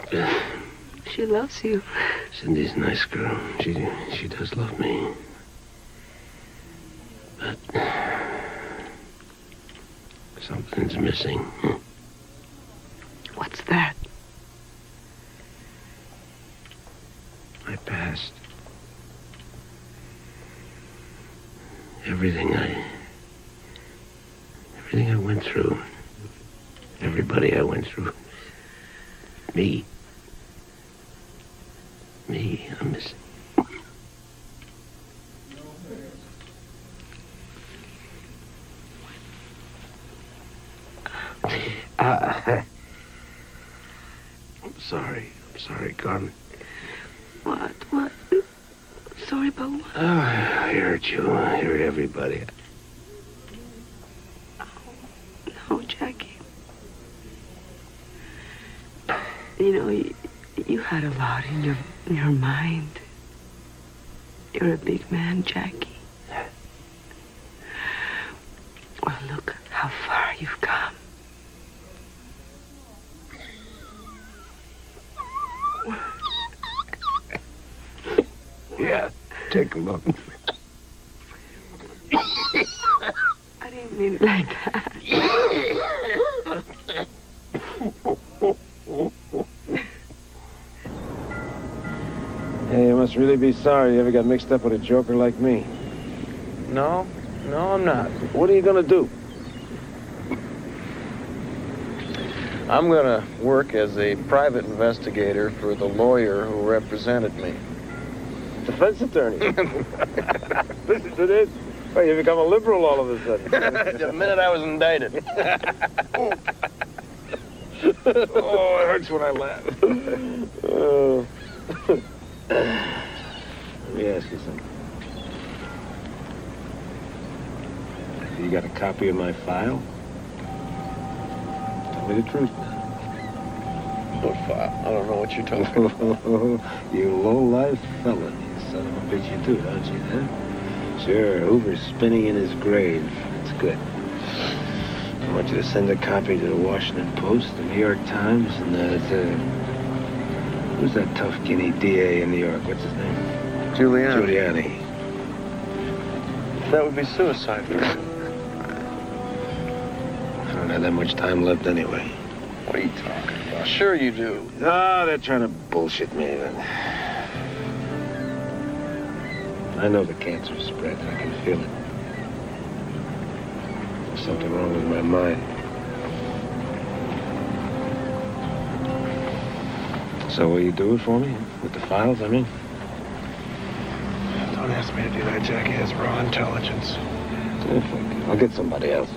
She loves you. Cindy's a nice girl. She does love me. But something's missing. What's that? My past. Everything I went through. Everybody I went through. Me, I'm missing. I'm sorry, Carmen. What? Sorry about what? Oh, I hurt you. I hurt everybody. No, Jackie. You know, you had a lot in your mind. You're a big man, Jackie. Well, look how far you've come. Yeah, take a look. I didn't mean it like that. must really be sorry you ever got mixed up with a joker like me. No, I'm not. What are you gonna do? I'm gonna work as a private investigator for the lawyer who represented me. Defense attorney. Listen to this. Oh, you become a liberal all of a sudden. The minute I was indicted. Oh, it hurts when I laugh. Let me ask you something. You got a copy of my file? Tell me the truth now. What file? I don't know what you're talking about. You low-life felon. You son of a bitch you do, don't you, huh? Sure, Hoover's spinning in his grave. That's good. I want you to send a copy to the Washington Post, the New York Times, and who's that tough guinea DA in New York? What's his name? Giuliani. That would be suicide. I don't have that much time left anyway. What are you talking about? Sure you do. No, they're trying to bullshit me. I know the cancer spread. I can feel it. There's something wrong with my mind. So will you do it for me? With the files, I mean? Don't ask me to do that, Jackie. That's raw intelligence. I'll get somebody else.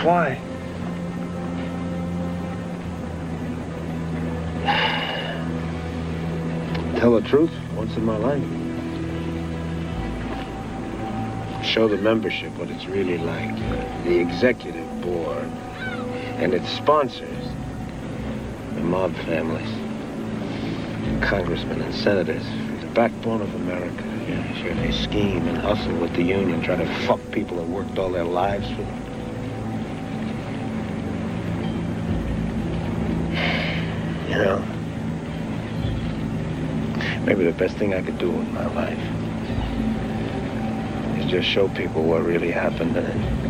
Why? Tell the truth once in my life. Show the membership what it's really like. The executive board and its sponsors, the mob families, congressmen and senators, the backbone of America. Yeah, sure, they scheme and hustle with the union, try to fuck people that worked all their lives for them. You know, maybe the best thing I could do in my life is just show people what really happened and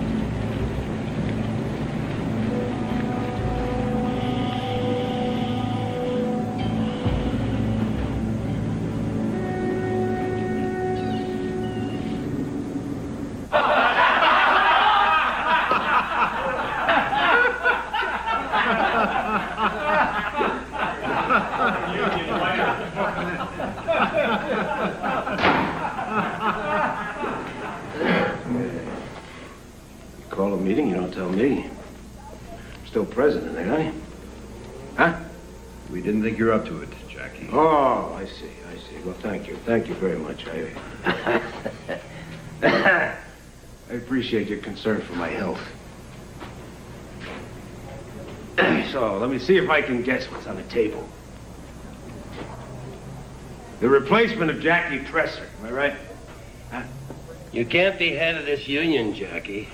call a meeting, you don't tell me. I'm still president, ain't I? Huh? We didn't think you're up to it, Jackie. Oh, I see. Well, thank you. Thank you very much. I appreciate your concern for my health. So, let me see if I can guess what's on the table. The replacement of Jackie Presser, am I right? Huh? You can't be head of this union, Jackie.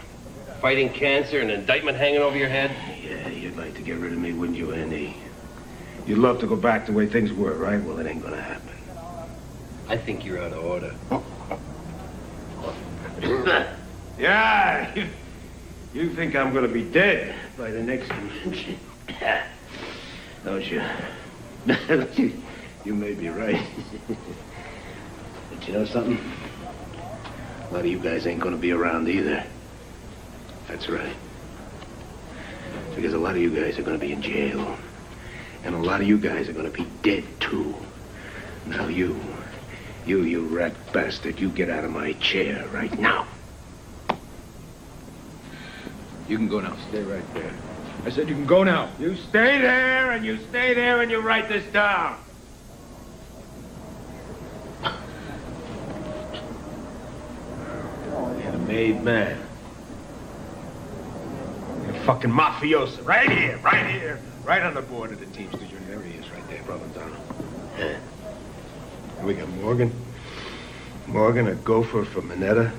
Fighting cancer and indictment hanging over your head? Yeah, you'd like to get rid of me, wouldn't you, Andy? You'd love to go back the way things were, right? Well, it ain't gonna happen. I think you're out of order. Yeah, you think I'm gonna be dead by the next convention. Don't you? You may be right. But you know something? A lot of you guys ain't gonna be around either. That's right. Because a lot of you guys are gonna be in jail. And a lot of you guys are gonna be dead, too. Now you rat bastard, you get out of my chair right now. You can go now. Stay right there. I said you can go now. You stay there, and you stay there, and you write this down. You're a made man. You're a fucking mafioso. Right here. Right on the board of the Teamsters Union. There he is, right there, Provenzano. Yeah. And we got Morgan, a gopher from Minetta.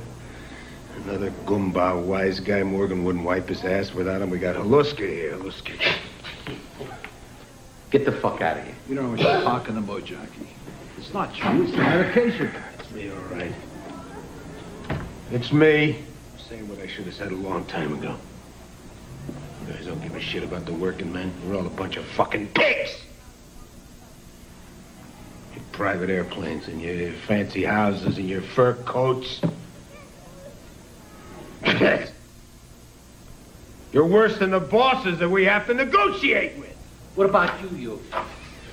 Another Goomba wise guy. Morgan wouldn't wipe his ass without him. We got Haluska here. Haluska. Get the fuck out of here. You don't know what you're talking about, Jackie. It's not you. It's the medication. It's me, all right. It's me. I'm saying what I should have said a long time ago. You guys don't give a shit about the working men. We're all a bunch of fucking pigs. You private airplanes and your fancy houses and your fur coats. You're worse than the bosses that we have to negotiate with. What about you, you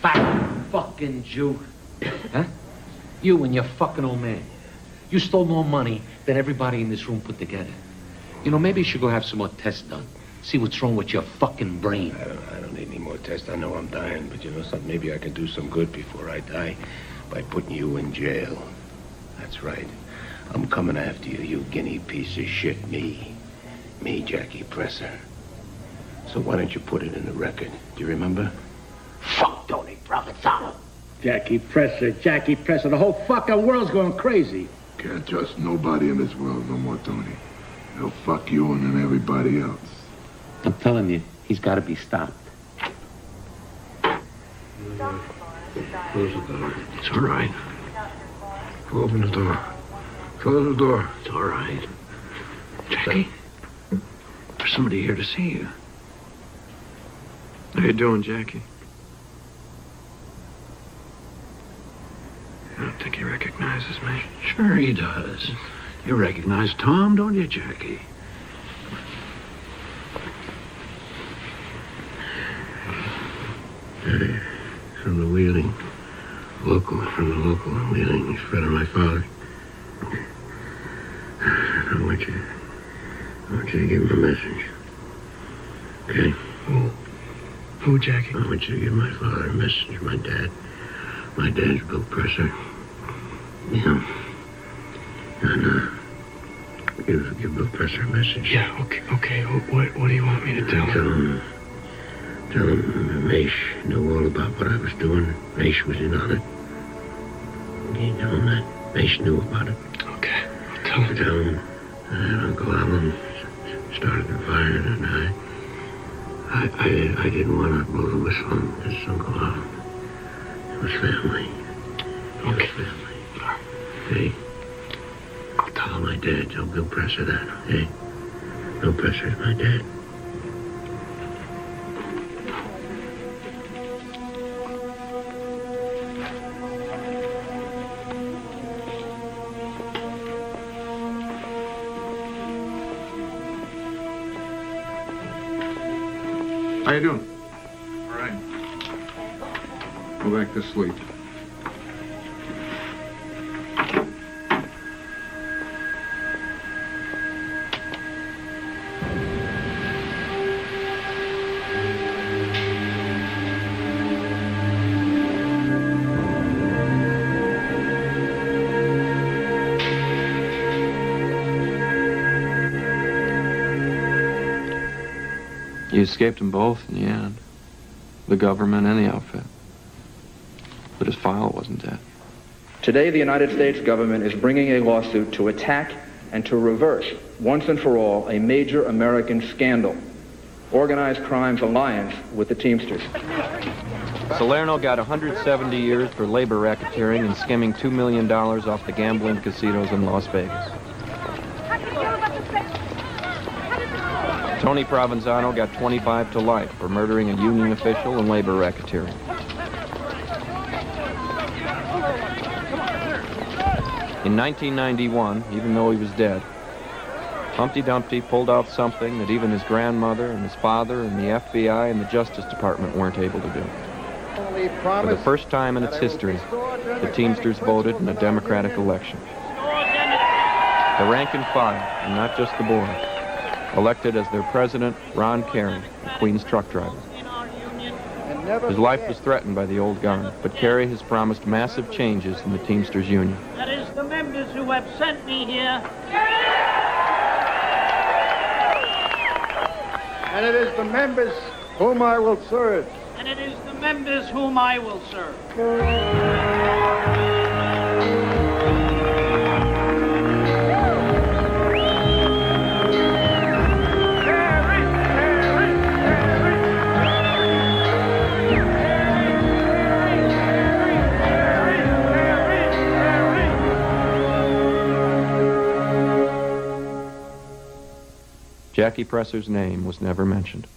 fat fucking Jew? Huh? You and your fucking old man. You stole more money than everybody in this room put together. You know, maybe you should go have some more tests done. See what's wrong with your fucking brain. I don't need any more tests. I know I'm dying, but you know something? Maybe I can do some good before I die by putting you in jail. That's right. I'm coming after you, you guinea piece of shit. Me, Jackie Presser. So why don't you put it in the record? Do you remember? Fuck Tony Provenzano. Jackie Presser. The whole fucking world's going crazy. Can't trust nobody in this world no more, Tony. They'll fuck you and then everybody else. I'm telling you, he's got to be stopped. Close the door. It's all right. Open the door. Close the door. It's all right. Jackie, there's somebody here to see you. How you doing, Jackie? I don't think he recognizes me. Sure he does. You recognize Tom, don't you, Jackie? From the Wheeling. From the local Wheeling. He's a friend of my father. I want you to give him a message. Okay? Who, Jackie? I want you to give my father a message. My dad's Bill Presser. Yeah. And, give Bill Presser a message. Yeah, okay. What do you want me to tell him? Tell him Mace knew all about what I was doing. Mace was in on it. Can you tell him that? Mace knew about it. Okay, I'll tell him that Uncle Alan started the fire, and I didn't want to blow the whistle on this Uncle Alan. It was family. Okay. It was family. Okay? I'll tell my dad. Tell Bill Presser that, okay? Bill Presser's my dad. How you doing? All right. Go back to sleep. You escaped them both in the end. The government and the outfit. But his file wasn't dead. Today, the United States government is bringing a lawsuit to attack and to reverse, once and for all, a major American scandal. Organized crime's alliance with the Teamsters. Salerno got 170 years for labor racketeering and skimming $2 million off the gambling casinos in Las Vegas. Tony Provenzano got 25 to life for murdering a union official and labor racketeering. In 1991, even though he was dead, Humpty Dumpty pulled out something that even his grandmother and his father and the FBI and the Justice Department weren't able to do. For the first time in its history, the Teamsters voted in a democratic election. The rank and file, and not just the board, elected as their president Ron Carey, the Queens truck driver. His life was threatened by the old guard, but Carey has promised massive changes in the Teamsters Union. That is the members who have sent me here. And it is the members whom I will serve. And it is the members whom I will serve. Jackie Presser's name was never mentioned.